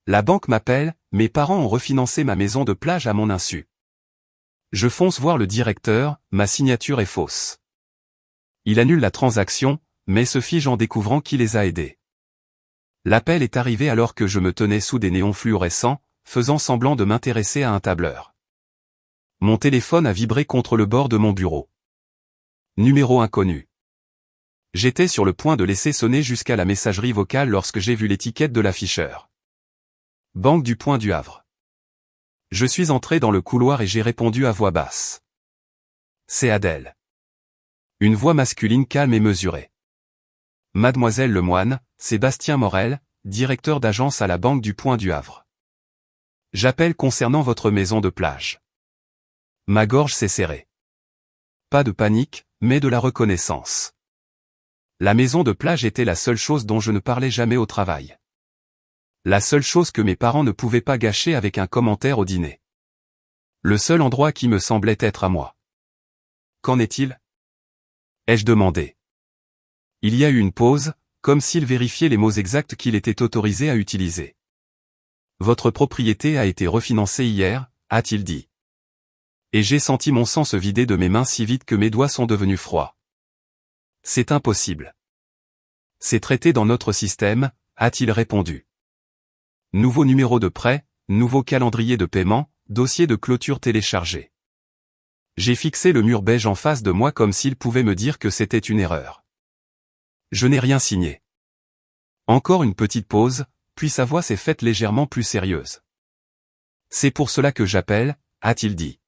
La banque m'appelle, mes parents ont refinancé ma maison de plage à mon insu. Je fonce voir le directeur, ma signature est fausse. Il annule la transaction, mais se fige en découvrant qui les a aidés. L'appel est arrivé alors que je me tenais sous des néons fluorescents, faisant semblant de m'intéresser à un tableur. Mon téléphone a vibré contre le bord de mon bureau. Numéro inconnu. J'étais sur le point de laisser sonner jusqu'à la messagerie vocale lorsque j'ai vu l'étiquette de l'afficheur. Banque du Point du Havre. Je suis entré dans le couloir et j'ai répondu à voix basse. C'est Adèle. Une voix masculine calme et mesurée. Mademoiselle Lemoine, Sébastien Morel, directeur d'agence à la Banque du Point du Havre. J'appelle concernant votre maison de plage. Ma gorge s'est serrée. Pas de panique, mais de la reconnaissance. La maison de plage était la seule chose dont je ne parlais jamais au travail. La seule chose que mes parents ne pouvaient pas gâcher avec un commentaire au dîner. Le seul endroit qui me semblait être à moi. Qu'en est-il ? Ai-je demandé. Il y a eu une pause, comme s'il vérifiait les mots exacts qu'il était autorisé à utiliser. Votre propriété a été refinancée hier, a-t-il dit. Et j'ai senti mon sang se vider de mes mains si vite que mes doigts sont devenus froids. C'est impossible. C'est traité dans notre système, a-t-il répondu. Nouveau numéro de prêt, nouveau calendrier de paiement, dossier de clôture téléchargé. J'ai fixé le mur beige en face de moi comme s'il pouvait me dire que c'était une erreur. Je n'ai rien signé. Encore une petite pause, puis sa voix s'est faite légèrement plus sérieuse. C'est pour cela que j'appelle, a-t-il dit.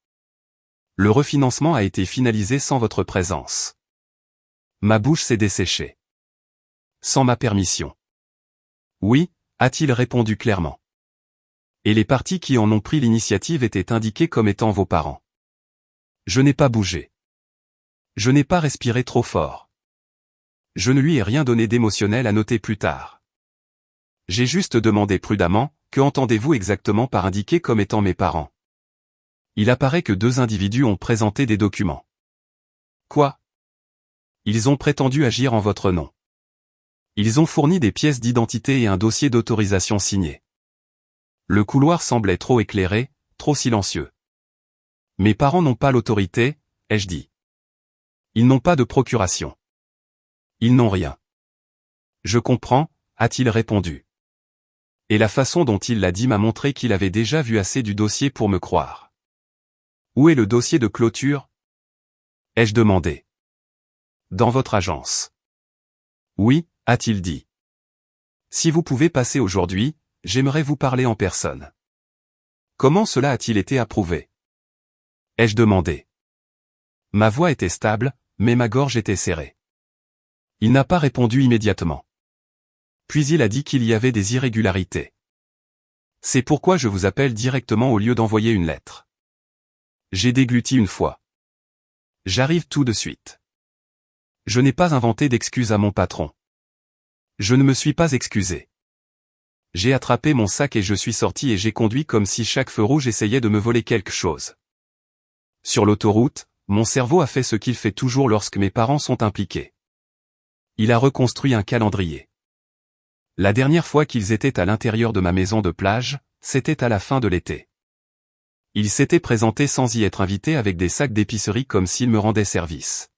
Le refinancement a été finalisé sans votre présence. Ma bouche s'est desséchée. Sans ma permission. Oui, a-t-il répondu clairement. Et les parties qui en ont pris l'initiative étaient indiquées comme étant vos parents. Je n'ai pas bougé. Je n'ai pas respiré trop fort. Je ne lui ai rien donné d'émotionnel à noter plus tard. J'ai juste demandé prudemment, que entendez-vous exactement par indiquer comme étant mes parents ? Il apparaît que 2 individus ont présenté des documents. Quoi ? Ils ont prétendu agir en votre nom. Ils ont fourni des pièces d'identité et un dossier d'autorisation signé. Le couloir semblait trop éclairé, trop silencieux. Mes parents n'ont pas l'autorité, ai-je dit. Ils n'ont pas de procuration. Ils n'ont rien. Je comprends, a-t-il répondu. Et la façon dont il l'a dit m'a montré qu'il avait déjà vu assez du dossier pour me croire. Où est le dossier de clôture ? Ai-je demandé. Dans votre agence. Oui, a-t-il dit. Si vous pouvez passer aujourd'hui, j'aimerais vous parler en personne. Comment cela a-t-il été approuvé ? Ai-je demandé. Ma voix était stable, mais ma gorge était serrée. Il n'a pas répondu immédiatement. Puis il a dit qu'il y avait des irrégularités. C'est pourquoi je vous appelle directement au lieu d'envoyer une lettre. J'ai dégluti une fois. J'arrive tout de suite. Je n'ai pas inventé d'excuses à mon patron. Je ne me suis pas excusé. J'ai attrapé mon sac et je suis sorti et j'ai conduit comme si chaque feu rouge essayait de me voler quelque chose. Sur l'autoroute, mon cerveau a fait ce qu'il fait toujours lorsque mes parents sont impliqués. Il a reconstruit un calendrier. La dernière fois qu'ils étaient à l'intérieur de ma maison de plage, c'était à la fin de l'été. Ils s'étaient présentés sans y être invités avec des sacs d'épicerie comme s'ils me rendaient service.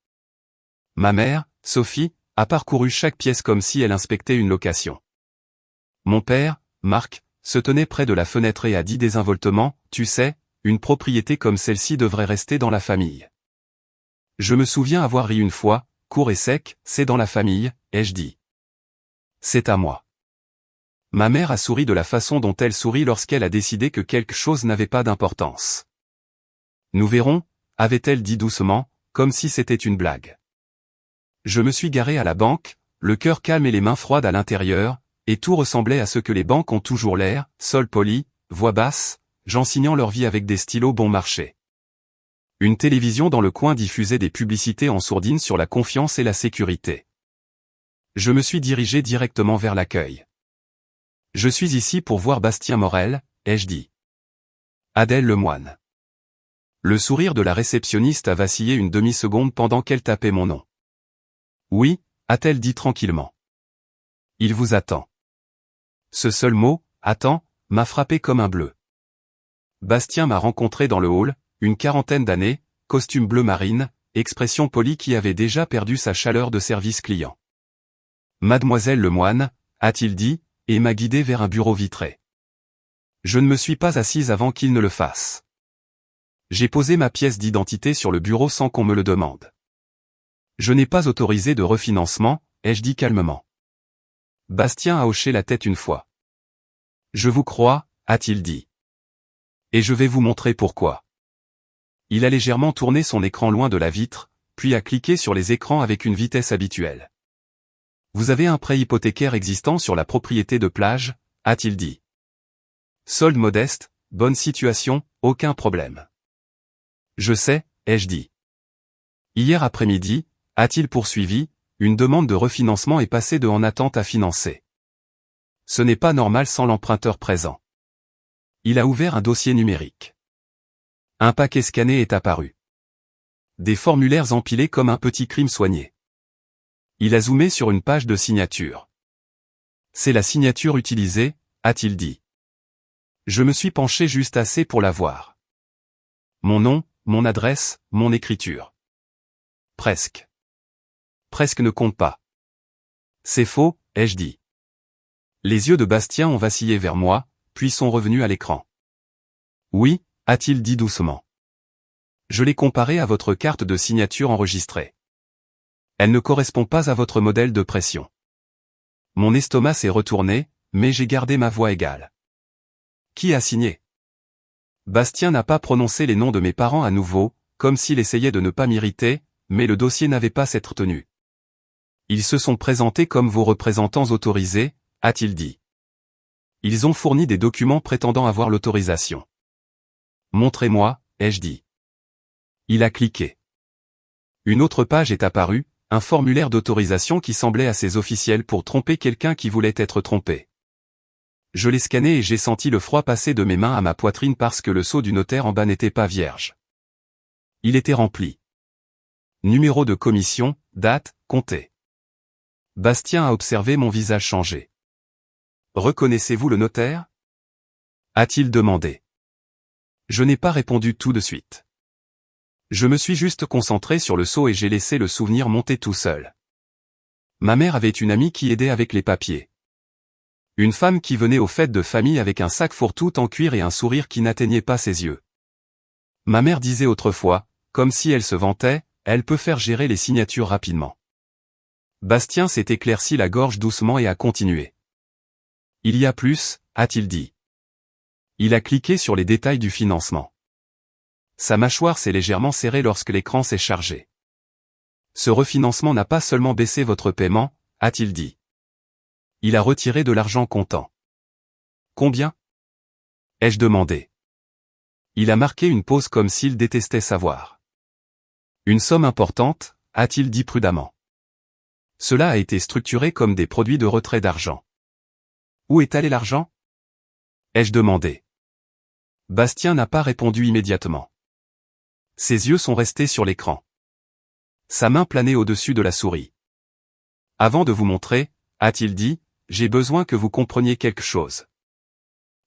Ma mère, Sophie, a parcouru chaque pièce comme si elle inspectait une location. Mon père, Marc, se tenait près de la fenêtre et a dit désinvoltement, « Tu sais, une propriété comme celle-ci devrait rester dans la famille. » Je me souviens avoir ri une fois, court et sec, « C'est dans la famille, » ai-je dit. C'est à moi. Ma mère a souri de la façon dont elle sourit lorsqu'elle a décidé que quelque chose n'avait pas d'importance. Nous verrons, avait-elle dit doucement, comme si c'était une blague. Je me suis garé à la banque, le cœur calme et les mains froides à l'intérieur, et tout ressemblait à ce que les banques ont toujours l'air, sol poli, voix basse, gens signant leur vie avec des stylos bon marché. Une télévision dans le coin diffusait des publicités en sourdine sur la confiance et la sécurité. Je me suis dirigé directement vers l'accueil. Je suis ici pour voir Bastien Morel, ai-je dit. Adèle Lemoine. Le sourire de la réceptionniste a vacillé une demi-seconde pendant qu'elle tapait mon nom. Oui, a-t-elle dit tranquillement. Il vous attend. Ce seul mot, attend, m'a frappé comme un bleu. Bastien m'a rencontré dans le hall, une quarantaine d'années, costume bleu marine, expression polie qui avait déjà perdu sa chaleur de service client. Mademoiselle Lemoine, a-t-il dit, et m'a guidé vers un bureau vitré. Je ne me suis pas assise avant qu'il ne le fasse. J'ai posé ma pièce d'identité sur le bureau sans qu'on me le demande. Je n'ai pas autorisé de refinancement, ai-je dit calmement. Bastien a hoché la tête une fois. Je vous crois, a-t-il dit. Et je vais vous montrer pourquoi. Il a légèrement tourné son écran loin de la vitre, puis a cliqué sur les écrans avec une vitesse habituelle. Vous avez un prêt hypothécaire existant sur la propriété de plage, a-t-il dit. Solde modeste, bonne situation, aucun problème. Je sais, ai-je dit. Hier après-midi, a-t-il poursuivi, une demande de refinancement est passée de en attente à financer. Ce n'est pas normal sans l'emprunteur présent. Il a ouvert un dossier numérique. Un paquet scanné est apparu. Des formulaires empilés comme un petit crime soigné. Il a zoomé sur une page de signature. C'est la signature utilisée, a-t-il dit. Je me suis penché juste assez pour la voir. Mon nom, mon adresse, mon écriture. Presque. Presque ne compte pas. C'est faux, ai-je dit. Les yeux de Bastien ont vacillé vers moi, puis sont revenus à l'écran. Oui, a-t-il dit doucement. Je l'ai comparé à votre carte de signature enregistrée. Elle ne correspond pas à votre modèle de pression. Mon estomac s'est retourné, mais j'ai gardé ma voix égale. Qui a signé? Bastien n'a pas prononcé les noms de mes parents à nouveau, comme s'il essayait de ne pas m'irriter, mais le dossier n'avait pas s'être tenu. Ils se sont présentés comme vos représentants autorisés, a-t-il dit. Ils ont fourni des documents prétendant avoir l'autorisation. Montrez-moi, ai-je dit. Il a cliqué. Une autre page est apparue, un formulaire d'autorisation qui semblait assez officiel pour tromper quelqu'un qui voulait être trompé. Je l'ai scanné et j'ai senti le froid passer de mes mains à ma poitrine parce que le sceau du notaire en bas n'était pas vierge. Il était rempli. Numéro de commission, date, comptée. Bastien a observé mon visage changer. Reconnaissez-vous le notaire? A-t-il demandé. Je n'ai pas répondu tout de suite. Je me suis juste concentré sur le sceau et j'ai laissé le souvenir monter tout seul. Ma mère avait une amie qui aidait avec les papiers. Une femme qui venait aux fêtes de famille avec un sac fourre-tout en cuir et un sourire qui n'atteignait pas ses yeux. Ma mère disait autrefois, comme si elle se vantait, elle peut faire gérer les signatures rapidement. Bastien s'est éclairci la gorge doucement et a continué. Il y a plus, a-t-il dit. Il a cliqué sur les détails du financement. Sa mâchoire s'est légèrement serrée lorsque l'écran s'est chargé. Ce refinancement n'a pas seulement baissé votre paiement, a-t-il dit. Il a retiré de l'argent comptant. Combien? Ai-je demandé. Il a marqué une pause comme s'il détestait savoir. Une somme importante, a-t-il dit prudemment. Cela a été structuré comme des produits de retrait d'argent. Où est allé l'argent? Ai-je demandé. Bastien n'a pas répondu immédiatement. Ses yeux sont restés sur l'écran. Sa main planait au-dessus de la souris. Avant de vous montrer, a-t-il dit, j'ai besoin que vous compreniez quelque chose.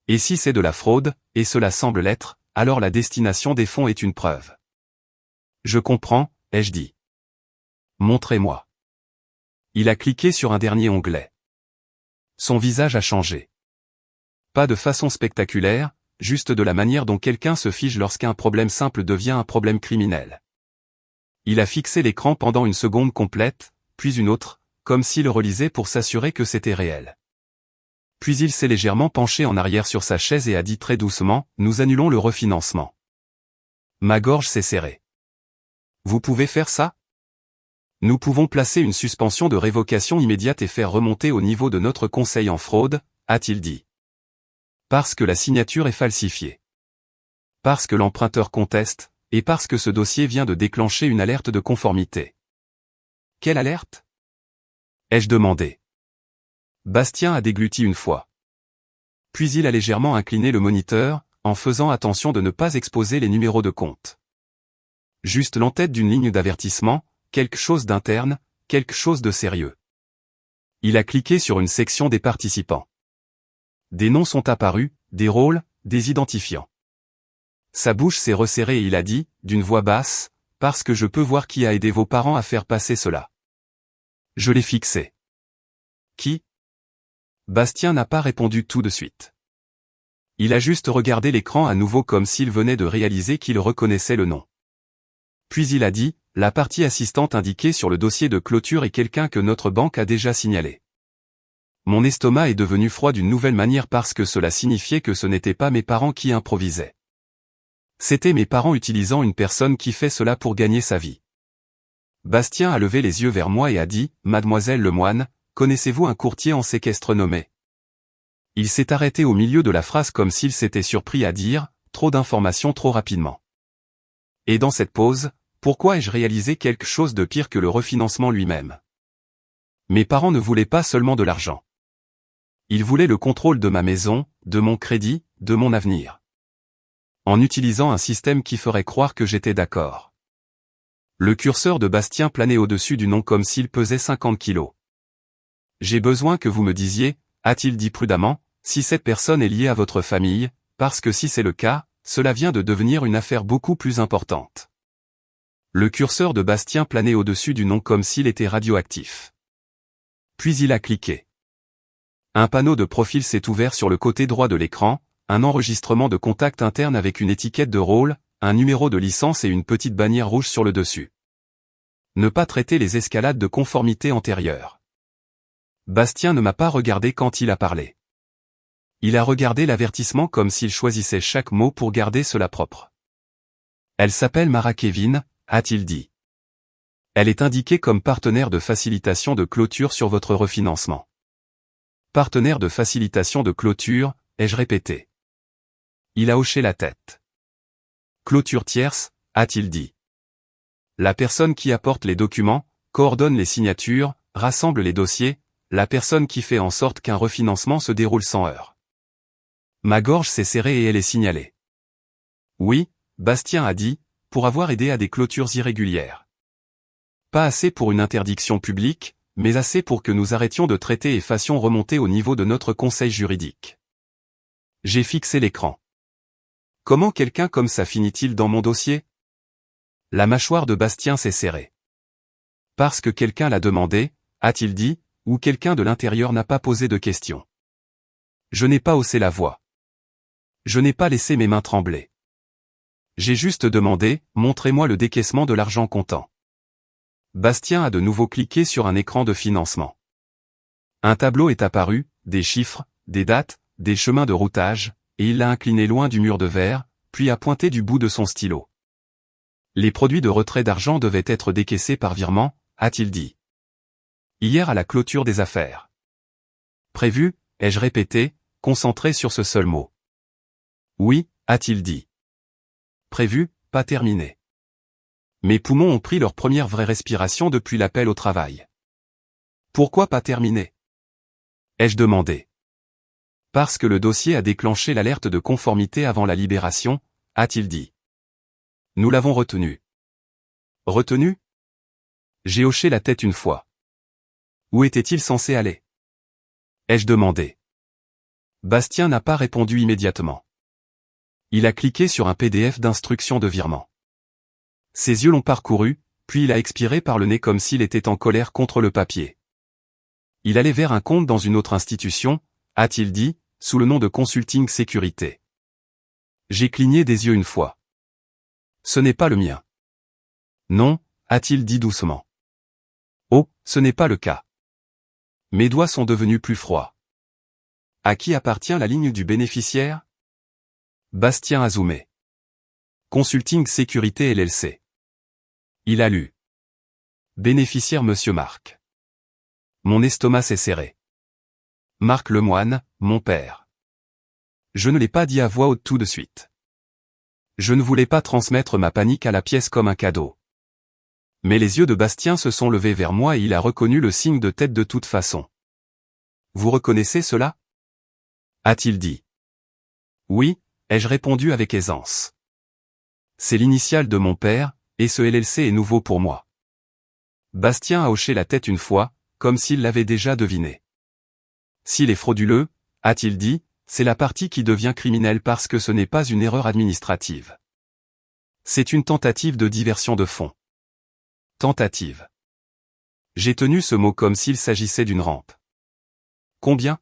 Et si c'est de la fraude, et cela semble l'être, alors la destination des fonds est une preuve. Je comprends, ai-je dit. Montrez-moi. Il a cliqué sur un dernier onglet. Son visage a changé. Pas de façon spectaculaire, juste de la manière dont quelqu'un se fige lorsqu'un problème simple devient un problème criminel. Il a fixé l'écran pendant une seconde complète, puis une autre, comme s'il relisait pour s'assurer que c'était réel. Puis il s'est légèrement penché en arrière sur sa chaise et a dit très doucement, nous annulons le refinancement. Ma gorge s'est serrée. Vous pouvez faire ça? Nous pouvons placer une suspension de révocation immédiate et faire remonter au niveau de notre conseil en fraude, a-t-il dit. Parce que la signature est falsifiée. Parce que l'emprunteur conteste, et parce que ce dossier vient de déclencher une alerte de conformité. Quelle alerte? Ai-je demandé. Bastien a dégluti une fois. Puis il a légèrement incliné le moniteur, en faisant attention de ne pas exposer les numéros de compte. Juste l'entête d'une ligne d'avertissement, quelque chose d'interne, quelque chose de sérieux. Il a cliqué sur une section des participants. Des noms sont apparus, des rôles, des identifiants. Sa bouche s'est resserrée et il a dit, d'une voix basse, « Parce que je peux voir qui a aidé vos parents à faire passer cela. » Je l'ai fixé. Qui? Bastien n'a pas répondu tout de suite. Il a juste regardé l'écran à nouveau comme s'il venait de réaliser qu'il reconnaissait le nom. Puis il a dit, la partie assistante indiquée sur le dossier de clôture est quelqu'un que notre banque a déjà signalé. Mon estomac est devenu froid d'une nouvelle manière parce que cela signifiait que ce n'étaient pas mes parents qui improvisaient. C'étaient mes parents utilisant une personne qui fait cela pour gagner sa vie. Bastien a levé les yeux vers moi et a dit, « Mademoiselle Lemoine, connaissez-vous un courtier en séquestre nommé ?» Il s'est arrêté au milieu de la phrase comme s'il s'était surpris à dire, « Trop d'informations trop rapidement. » Et dans cette pause, pourquoi ai-je réalisé quelque chose de pire que le refinancement lui-même? Mes parents ne voulaient pas seulement de l'argent. Ils voulaient le contrôle de ma maison, de mon crédit, de mon avenir. En utilisant un système qui ferait croire que j'étais d'accord. Le curseur de Bastien planait au-dessus du nom comme s'il pesait 50 kilos. J'ai besoin que vous me disiez, a-t-il dit prudemment, si cette personne est liée à votre famille, parce que si c'est le cas, cela vient de devenir une affaire beaucoup plus importante. Le curseur de Bastien planait au-dessus du nom comme s'il était radioactif. Puis il a cliqué. Un panneau de profil s'est ouvert sur le côté droit de l'écran, un enregistrement de contact interne avec une étiquette de rôle, un numéro de licence et une petite bannière rouge sur le dessus. Ne pas traiter les escalades de conformité antérieures. Bastien ne m'a pas regardé quand il a parlé. Il a regardé l'avertissement comme s'il choisissait chaque mot pour garder cela propre. Elle s'appelle Mara Kevin, a-t-il dit. Elle est indiquée comme partenaire de facilitation de clôture sur votre refinancement. Partenaire de facilitation de clôture, ai-je répété. Il a hoché la tête. Clôture tierce, a-t-il dit. La personne qui apporte les documents, coordonne les signatures, rassemble les dossiers, la personne qui fait en sorte qu'un refinancement se déroule sans heurts. Ma gorge s'est serrée et elle est signalée. Oui, Bastien a dit, pour avoir aidé à des clôtures irrégulières. Pas assez pour une interdiction publique, mais assez pour que nous arrêtions de traiter et fassions remonter au niveau de notre conseil juridique. J'ai fixé l'écran. Comment quelqu'un comme ça finit-il dans mon dossier? La mâchoire de Bastien s'est serrée. Parce que quelqu'un l'a demandé, a-t-il dit, ou quelqu'un de l'intérieur n'a pas posé de questions. Je n'ai pas haussé la voix. Je n'ai pas laissé mes mains trembler. J'ai juste demandé, montrez-moi le décaissement de l'argent comptant. Bastien a de nouveau cliqué sur un écran de financement. Un tableau est apparu, des chiffres, des dates, des chemins de routage, et il l'a incliné loin du mur de verre, puis a pointé du bout de son stylo. Les produits de retrait d'argent devaient être décaissés par virement, a-t-il dit. Hier à la clôture des affaires. Prévu, ai-je répété, concentré sur ce seul mot. Oui, a-t-il dit. Prévu, pas terminé. Mes poumons ont pris leur première vraie respiration depuis l'appel au travail. Pourquoi pas terminé? Ai-je demandé. Parce que le dossier a déclenché l'alerte de conformité avant la libération, a-t-il dit. Nous l'avons retenu. Retenu? J'ai hoché la tête une fois. Où était-il censé aller? Ai-je demandé. Bastien n'a pas répondu immédiatement. Il a cliqué sur un PDF d'instructions de virement. Ses yeux l'ont parcouru, puis il a expiré par le nez comme s'il était en colère contre le papier. Il allait vers un compte dans une autre institution, a-t-il dit, sous le nom de Consulting Sécurité. J'ai cligné des yeux une fois. Ce n'est pas le mien. Non, a-t-il dit doucement. Oh, ce n'est pas le cas. Mes doigts sont devenus plus froids. À qui appartient la ligne du bénéficiaire? Bastien a zoomé. Consulting Sécurité LLC. Il a lu. Bénéficiaire Monsieur Marc. Mon estomac s'est serré. Marc Lemoine, mon père. Je ne l'ai pas dit à voix haute tout de suite. Je ne voulais pas transmettre ma panique à la pièce comme un cadeau. Mais les yeux de Bastien se sont levés vers moi et il a reconnu le signe de tête de toute façon. Vous reconnaissez cela? A-t-il dit. Oui, ai-je répondu avec aisance. C'est l'initiale de mon père, et ce LLC est nouveau pour moi. Bastien a hoché la tête une fois, comme s'il l'avait déjà deviné. S'il est frauduleux, a-t-il dit, c'est la partie qui devient criminelle parce que ce n'est pas une erreur administrative. C'est une tentative de diversion de fonds. Tentative. J'ai tenu ce mot comme s'il s'agissait d'une rampe. Combien?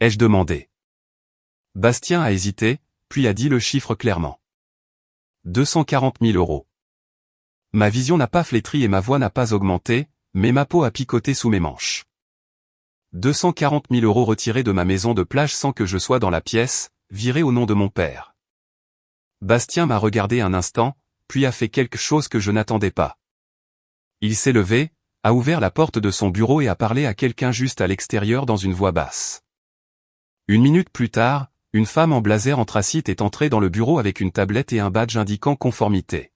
Ai-je demandé. Bastien a hésité, puis a dit le chiffre clairement. 240 000 €. Ma vision n'a pas flétri et ma voix n'a pas augmenté, mais ma peau a picoté sous mes manches. 240 000 € retirés de ma maison de plage sans que je sois dans la pièce, virés au nom de mon père. Bastien m'a regardé un instant, puis a fait quelque chose que je n'attendais pas. Il s'est levé, a ouvert la porte de son bureau et a parlé à quelqu'un juste à l'extérieur dans une voix basse. Une minute plus tard, une femme en blazer anthracite est entrée dans le bureau avec une tablette et un badge indiquant conformité.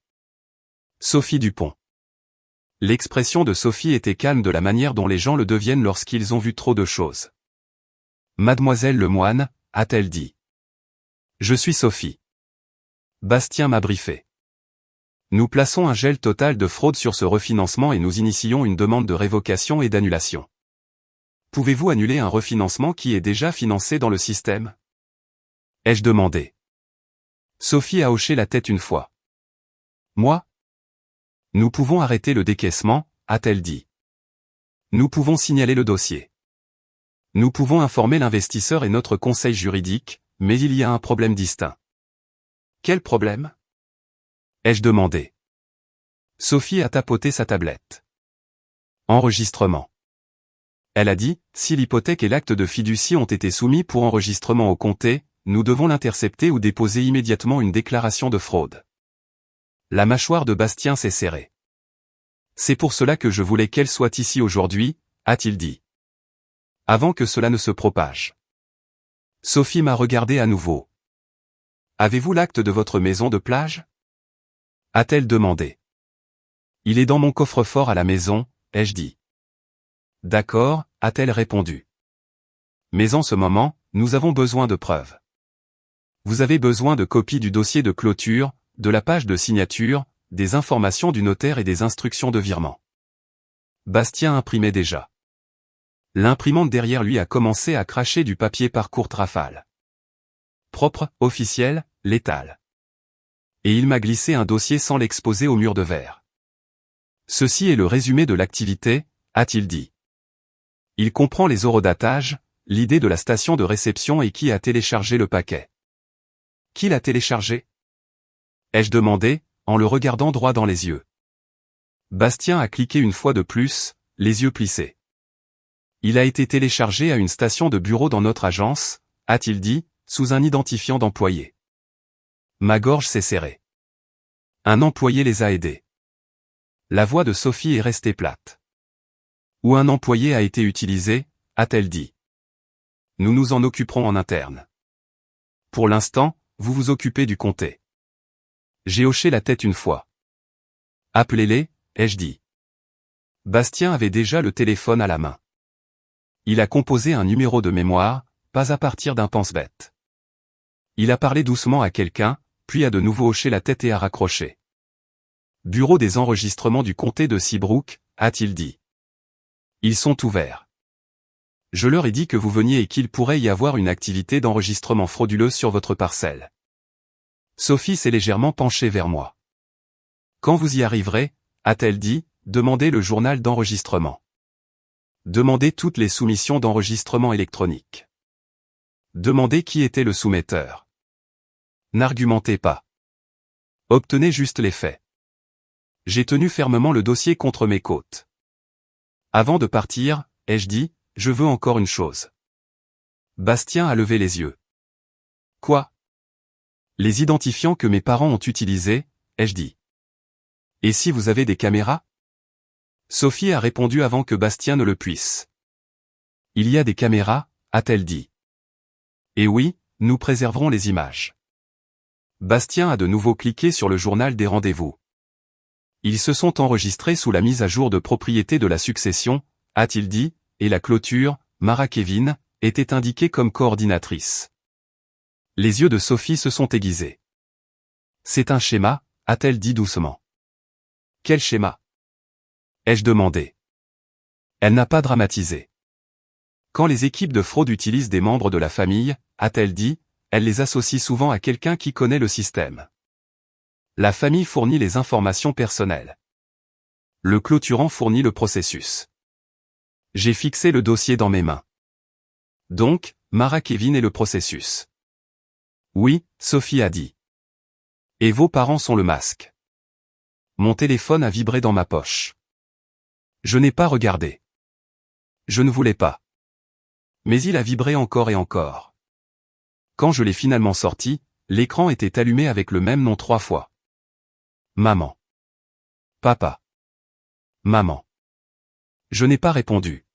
Sophie Dupont. L'expression de Sophie était calme de la manière dont les gens le deviennent lorsqu'ils ont vu trop de choses. Mademoiselle Lemoine, a-t-elle dit. Je suis Sophie. Bastien m'a briefé. Nous plaçons un gel total de fraude sur ce refinancement et nous initions une demande de révocation et d'annulation. Pouvez-vous annuler un refinancement qui est déjà financé dans le système? Ai-je demandé. Sophie a hoché la tête une fois. Moi? Nous pouvons arrêter le décaissement, a-t-elle dit. Nous pouvons signaler le dossier. Nous pouvons informer l'investisseur et notre conseil juridique, mais il y a un problème distinct. Quel problème? Ai-je demandé. Sophie a tapoté sa tablette. Enregistrement. Elle a dit, si l'hypothèque et l'acte de fiducie ont été soumis pour enregistrement au comté, nous devons l'intercepter ou déposer immédiatement une déclaration de fraude. La mâchoire de Bastien s'est serrée. C'est pour cela que je voulais qu'elle soit ici aujourd'hui, a-t-il dit. Avant que cela ne se propage. Sophie m'a regardé à nouveau. Avez-vous l'acte de votre maison de plage? A-t-elle demandé. Il est dans mon coffre-fort à la maison, ai-je dit. D'accord, a-t-elle répondu. Mais en ce moment, nous avons besoin de preuves. Vous avez besoin de copies du dossier de clôture, de la page de signature, des informations du notaire et des instructions de virement. Bastien imprimait déjà. L'imprimante derrière lui a commencé à cracher du papier par courte rafale. Propre, officiel, létal. Et il m'a glissé un dossier sans l'exposer au mur de verre. Ceci est le résumé de l'activité, a-t-il dit. Il comprend les horodatages, l'idée de la station de réception et qui a téléchargé le paquet. Qui l'a téléchargé? Ai-je demandé, en le regardant droit dans les yeux. Bastien a cliqué une fois de plus, les yeux plissés. Il a été téléchargé à une station de bureau dans notre agence, a-t-il dit, sous un identifiant d'employé. Ma gorge s'est serrée. Un employé les a aidés. La voix de Sophie est restée plate. Ou un employé a été utilisé, a-t-elle dit. Nous nous en occuperons en interne. Pour l'instant, vous vous occupez du comté. J'ai hoché la tête une fois. Appelez-les, ai-je dit. Bastien avait déjà le téléphone à la main. Il a composé un numéro de mémoire, pas à partir d'un pense-bête. Il a parlé doucement à quelqu'un, puis a de nouveau hoché la tête et a raccroché. Bureau des enregistrements du comté de Seabrook, a-t-il dit. Ils sont ouverts. Je leur ai dit que vous veniez et qu'il pourrait y avoir une activité d'enregistrement frauduleuse sur votre parcelle. Sophie s'est légèrement penchée vers moi. Quand vous y arriverez, a-t-elle dit, demandez le journal d'enregistrement. Demandez toutes les soumissions d'enregistrement électronique. Demandez qui était le soumetteur. N'argumentez pas. Obtenez juste les faits. J'ai tenu fermement le dossier contre mes côtes. Avant de partir, ai-je dit, je veux encore une chose. Bastien a levé les yeux. Quoi? Les identifiants que mes parents ont utilisés, ai-je dit. Et si vous avez des caméras? Sophie a répondu avant que Bastien ne le puisse. Il y a des caméras, a-t-elle dit. Et oui, nous préserverons les images. Bastien a de nouveau cliqué sur le journal des rendez-vous. Ils se sont enregistrés sous la mise à jour de propriété de la succession, a-t-il dit, et la clôture, Mara Kevin, était indiquée comme coordinatrice. Les yeux de Sophie se sont aiguisés. C'est un schéma, a-t-elle dit doucement. Quel schéma? Ai-je demandé. Elle n'a pas dramatisé. Quand les équipes de fraude utilisent des membres de la famille, a-t-elle dit, elle les associe souvent à quelqu'un qui connaît le système. La famille fournit les informations personnelles. Le clôturant fournit le processus. J'ai fixé le dossier dans mes mains. Donc, Mara Kevin est le processus. Oui, Sophie a dit. Et vos parents sont le masque. Mon téléphone a vibré dans ma poche. Je n'ai pas regardé. Je ne voulais pas. Mais il a vibré encore et encore. Quand je l'ai finalement sorti, l'écran était allumé avec le même nom 3 fois. Maman. Papa. Maman. Je n'ai pas répondu.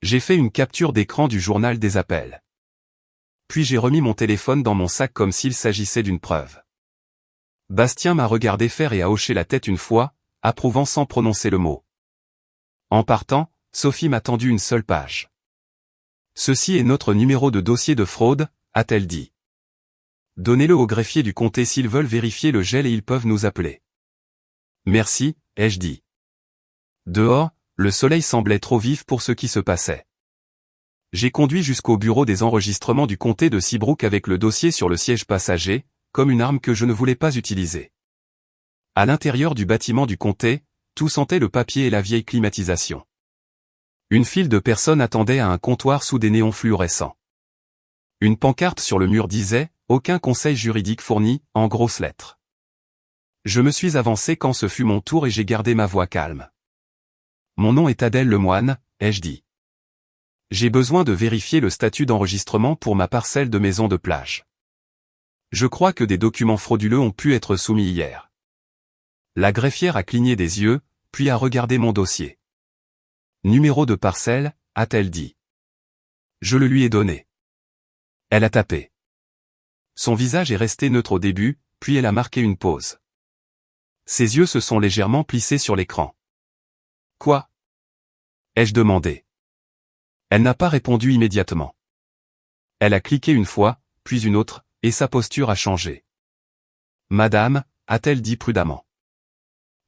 J'ai fait une capture d'écran du journal des appels. Puis j'ai remis mon téléphone dans mon sac comme s'il s'agissait d'une preuve. Bastien m'a regardé faire et a hoché la tête une fois, approuvant sans prononcer le mot. En partant, Sophie m'a tendu une seule page. Ceci est notre numéro de dossier de fraude, a-t-elle dit. Donnez-le au greffier du comté s'ils veulent vérifier le gel et ils peuvent nous appeler. Merci, ai-je dit. Dehors, le soleil semblait trop vif pour ce qui se passait. J'ai conduit jusqu'au bureau des enregistrements du comté de Seabrook avec le dossier sur le siège passager, comme une arme que je ne voulais pas utiliser. À l'intérieur du bâtiment du comté, tout sentait le papier et la vieille climatisation. Une file de personnes attendait à un comptoir sous des néons fluorescents. Une pancarte sur le mur disait « Aucun conseil juridique fourni » en grosses lettres. Je me suis avancé quand ce fut mon tour et j'ai gardé ma voix calme. Mon nom est Adèle Lemoine, ai-je dit. J'ai besoin de vérifier le statut d'enregistrement pour ma parcelle de maison de plage. Je crois que des documents frauduleux ont pu être soumis hier. La greffière a cligné des yeux, puis a regardé mon dossier. Numéro de parcelle, a-t-elle dit. Je le lui ai donné. Elle a tapé. Son visage est resté neutre au début, puis elle a marqué une pause. Ses yeux se sont légèrement plissés sur l'écran. Quoi? Ai-je demandé. Elle n'a pas répondu immédiatement. Elle a cliqué une fois, puis une autre, et sa posture a changé. Madame, a-t-elle dit prudemment.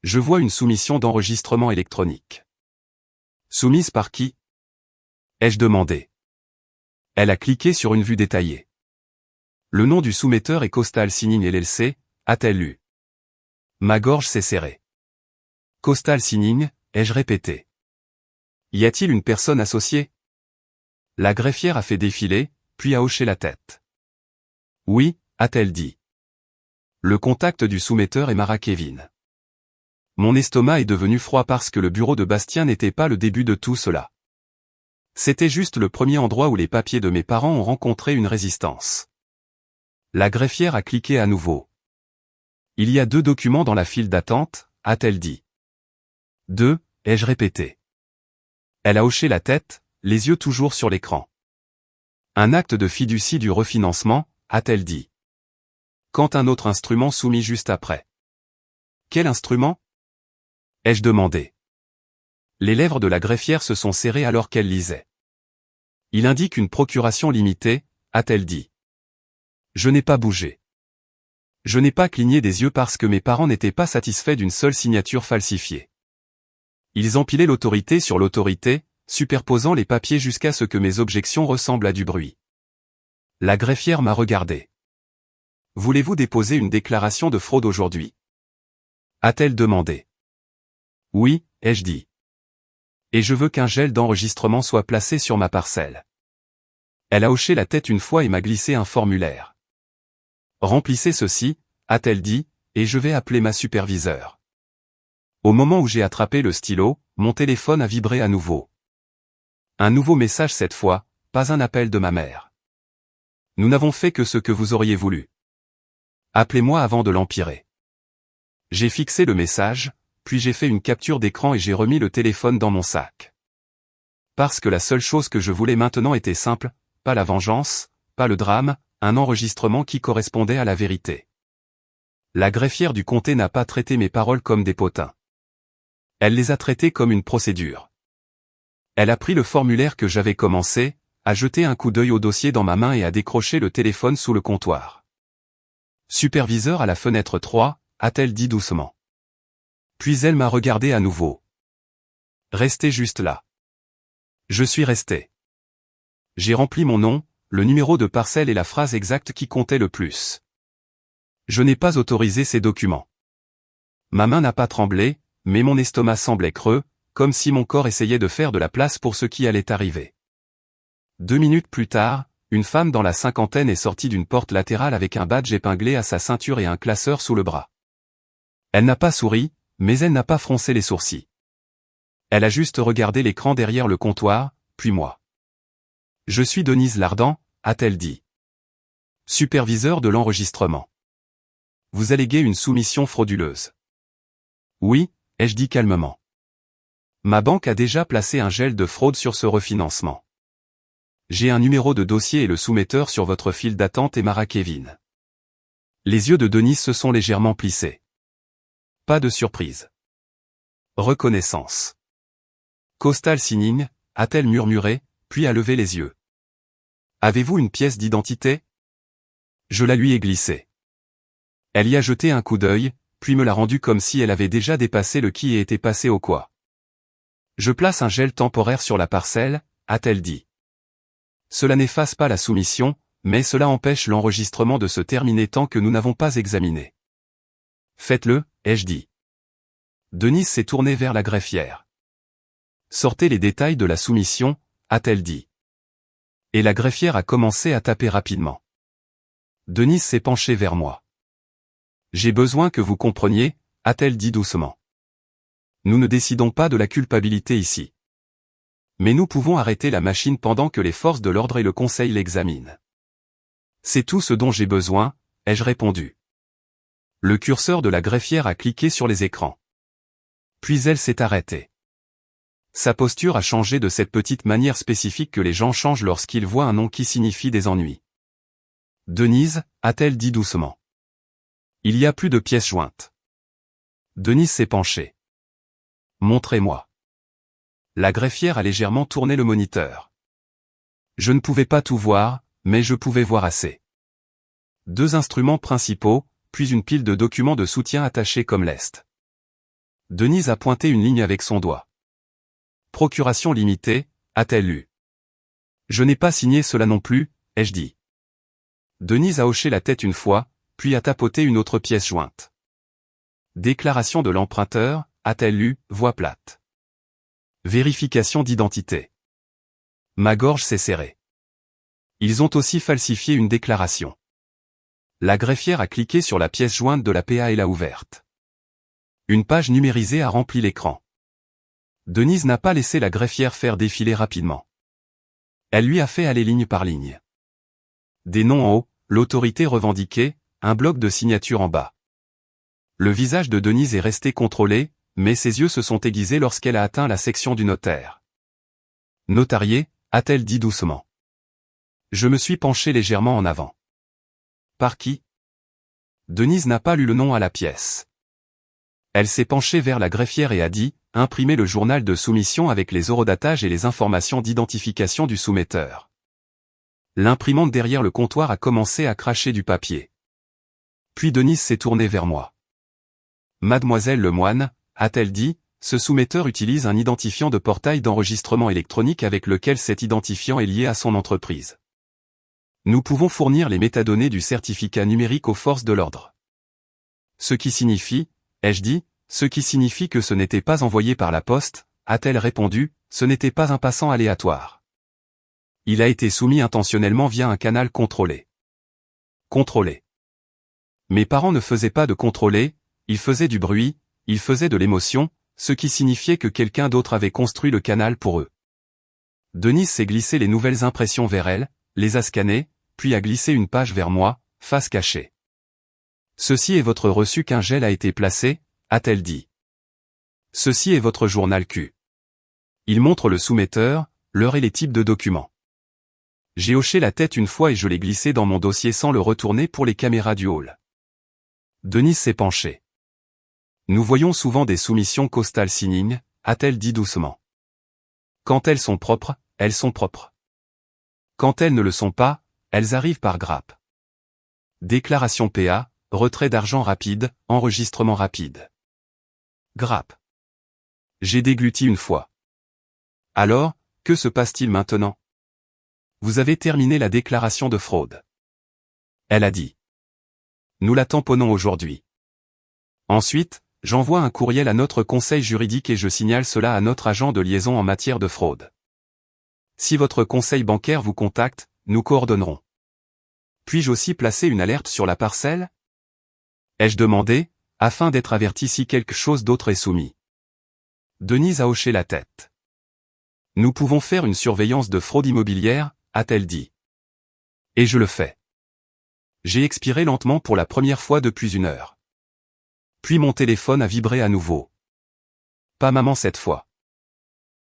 Je vois une soumission d'enregistrement électronique. Soumise par qui? Ai-je demandé. Elle a cliqué sur une vue détaillée. Le nom du soumetteur est Coastal Signing LLC, a-t-elle lu. Ma gorge s'est serrée. Coastal Signing, ai-je répété. Y a-t-il une personne associée? La greffière a fait défiler, puis a hoché la tête. Oui, a-t-elle dit. Le contact du soumetteur est Mara Kevin. Mon estomac est devenu froid parce que le bureau de Bastien n'était pas le début de tout cela. C'était juste le premier endroit où les papiers de mes parents ont rencontré une résistance. La greffière a cliqué à nouveau. Il y a 2 documents dans la file d'attente, a-t-elle dit. 2, ai-je répété. Elle a hoché la tête, les yeux toujours sur l'écran. Un acte de fiducie du refinancement, a-t-elle dit. Quand un autre instrument soumis juste après. Quel instrument? Ai-je demandé. Les lèvres de la greffière se sont serrées alors qu'elle lisait. Il indique une procuration limitée, a-t-elle dit. Je n'ai pas bougé. Je n'ai pas cligné des yeux parce que mes parents n'étaient pas satisfaits d'une seule signature falsifiée. Ils empilaient l'autorité sur l'autorité, superposant les papiers jusqu'à ce que mes objections ressemblent à du bruit. La greffière m'a regardé. Voulez-vous déposer une déclaration de fraude aujourd'hui? A-t-elle demandé. Oui, ai-je dit. Et je veux qu'un gel d'enregistrement soit placé sur ma parcelle. Elle a hoché la tête une fois et m'a glissé un formulaire. Remplissez ceci, a-t-elle dit, et je vais appeler ma superviseure. Au moment où j'ai attrapé le stylo, mon téléphone a vibré à nouveau. Un nouveau message cette fois, pas un appel de ma mère. Nous n'avons fait que ce que vous auriez voulu. Appelez-moi avant de l'empirer. J'ai fixé le message, puis j'ai fait une capture d'écran et j'ai remis le téléphone dans mon sac. Parce que la seule chose que je voulais maintenant était simple, pas la vengeance, pas le drame, un enregistrement qui correspondait à la vérité. La greffière du comté n'a pas traité mes paroles comme des potins. Elle les a traitées comme une procédure. Elle a pris le formulaire que j'avais commencé, a jeté un coup d'œil au dossier dans ma main et a décroché le téléphone sous le comptoir. Superviseur à la fenêtre 3, a-t-elle dit doucement. Puis elle m'a regardé à nouveau. Restez juste là. Je suis resté. J'ai rempli mon nom, le numéro de parcelle et la phrase exacte qui comptaient le plus. Je n'ai pas autorisé ces documents. Ma main n'a pas tremblé, mais mon estomac semblait creux, comme si mon corps essayait de faire de la place pour ce qui allait arriver. 2 minutes plus tard, une femme dans la cinquantaine est sortie d'une porte latérale avec un badge épinglé à sa ceinture et un classeur sous le bras. Elle n'a pas souri, mais elle n'a pas froncé les sourcils. Elle a juste regardé l'écran derrière le comptoir, puis moi. « Je suis Denise Lardant », a-t-elle dit. Superviseur de l'enregistrement. Vous alléguez une soumission frauduleuse. Oui, ai-je dit calmement. Ma banque a déjà placé un gel de fraude sur ce refinancement. J'ai un numéro de dossier et le soumetteur sur votre file d'attente est Mara Kevin. Les yeux de Denise se sont légèrement plissés. Pas de surprise. Reconnaissance. Coastal Signing, a-t-elle murmuré, puis a levé les yeux. Avez-vous une pièce d'identité? Je la lui ai glissée. Elle y a jeté un coup d'œil, puis me l'a rendu comme si elle avait déjà dépassé le qui et était passé au quoi. Je place un gel temporaire sur la parcelle, a-t-elle dit. Cela n'efface pas la soumission, mais cela empêche l'enregistrement de se terminer tant que nous n'avons pas examiné. Faites-le, ai-je dit. Denise s'est tournée vers la greffière. Sortez les détails de la soumission, a-t-elle dit. Et la greffière a commencé à taper rapidement. Denise s'est penchée vers moi. J'ai besoin que vous compreniez, a-t-elle dit doucement. Nous ne décidons pas de la culpabilité ici. Mais nous pouvons arrêter la machine pendant que les forces de l'ordre et le conseil l'examinent. C'est tout ce dont j'ai besoin, ai-je répondu. Le curseur de la greffière a cliqué sur les écrans. Puis elle s'est arrêtée. Sa posture a changé de cette petite manière spécifique que les gens changent lorsqu'ils voient un nom qui signifie des ennuis. Denise, a-t-elle dit doucement. Il y a plus de pièces jointes. Denise s'est penchée. Montrez-moi. La greffière a légèrement tourné le moniteur. Je ne pouvais pas tout voir, mais je pouvais voir assez. 2 instruments principaux, puis une pile de documents de soutien attachés comme lest. Denise a pointé une ligne avec son doigt. Procuration limitée, a-t-elle lu. Je n'ai pas signé cela non plus, ai-je dit. Denise a hoché la tête une fois, puis a tapoté une autre pièce jointe. Déclaration de l'emprunteur, a-t-elle lu, voix plate. Vérification d'identité. Ma gorge s'est serrée. Ils ont aussi falsifié une déclaration. La greffière a cliqué sur la pièce jointe de la PA et l'a ouverte. Une page numérisée a rempli l'écran. Denise n'a pas laissé la greffière faire défiler rapidement. Elle lui a fait aller ligne par ligne. Des noms en haut, l'autorité revendiquée, un bloc de signature en bas. Le visage de Denise est resté contrôlé, mais ses yeux se sont aiguisés lorsqu'elle a atteint la section du notaire. Notarié, a-t-elle dit doucement. Je me suis penché légèrement en avant. Par qui? Denise n'a pas lu le nom à la pièce. Elle s'est penchée vers la greffière et a dit, imprimez le journal de soumission avec les horodatages et les informations d'identification du soumetteur. L'imprimante derrière le comptoir a commencé à cracher du papier. Puis Denise s'est tournée vers moi. Mademoiselle Lemoine, a-t-elle dit, ce soumetteur utilise un identifiant de portail d'enregistrement électronique avec lequel cet identifiant est lié à son entreprise. Nous pouvons fournir les métadonnées du certificat numérique aux forces de l'ordre. Ce qui signifie, ai-je dit, ce qui signifie que ce n'était pas envoyé par la poste, a-t-elle répondu, ce n'était pas un passant aléatoire. Il a été soumis intentionnellement via un canal contrôlé. Contrôlé. Mes parents ne faisaient pas de contrôlé, ils faisaient du bruit, ils faisaient de l'émotion, ce qui signifiait que quelqu'un d'autre avait construit le canal pour eux. Denise s'est glissé les nouvelles impressions vers elle, les a scannées, puis a glissé une page vers moi, face cachée. Ceci est votre reçu qu'un gel a été placé, a-t-elle dit. Ceci est votre journal Q. Il montre le soumetteur, l'heure et les types de documents. J'ai hoché la tête une fois et je l'ai glissé dans mon dossier sans le retourner pour les caméras du hall. Denise s'est penchée. Nous voyons souvent des soumissions Coastal Signing, a-t-elle dit doucement. Quand elles sont propres, elles sont propres. Quand elles ne le sont pas, elles arrivent par grappe. Déclaration PA, retrait d'argent rapide, enregistrement rapide. Grappe. J'ai dégluti une fois. Alors, que se passe-t-il maintenant? Vous avez terminé la déclaration de fraude. Elle a dit. Nous la tamponnons aujourd'hui. Ensuite, j'envoie un courriel à notre conseil juridique et je signale cela à notre agent de liaison en matière de fraude. Si votre conseil bancaire vous contacte, nous coordonnerons. Puis-je aussi placer une alerte sur la parcelle? Ai-je demandé, afin d'être averti si quelque chose d'autre est soumis. Denise a hoché la tête. Nous pouvons faire une surveillance de fraude immobilière, a-t-elle dit. Et je le fais. J'ai expiré lentement pour la première fois depuis 1 heure. Puis mon téléphone a vibré à nouveau. Pas maman cette fois.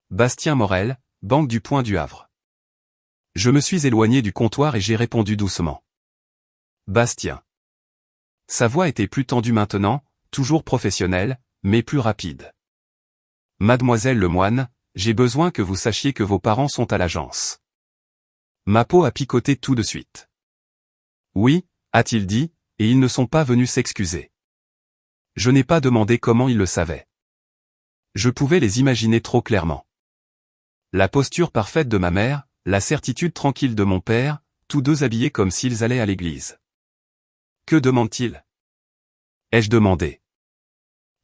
Bastien Morel, Banque du Point du Havre. Je me suis éloigné du comptoir et j'ai répondu doucement. Bastien. Sa voix était plus tendue maintenant, toujours professionnelle, mais plus rapide. Mademoiselle Lemoine, j'ai besoin que vous sachiez que vos parents sont à l'agence. Ma peau a picoté tout de suite. Oui, a-t-il dit, et ils ne sont pas venus s'excuser. Je n'ai pas demandé comment ils le savaient. Je pouvais les imaginer trop clairement. La posture parfaite de ma mère, la certitude tranquille de mon père, tous deux habillés comme s'ils allaient à l'église. Que demande-t-il? Ai-je demandé.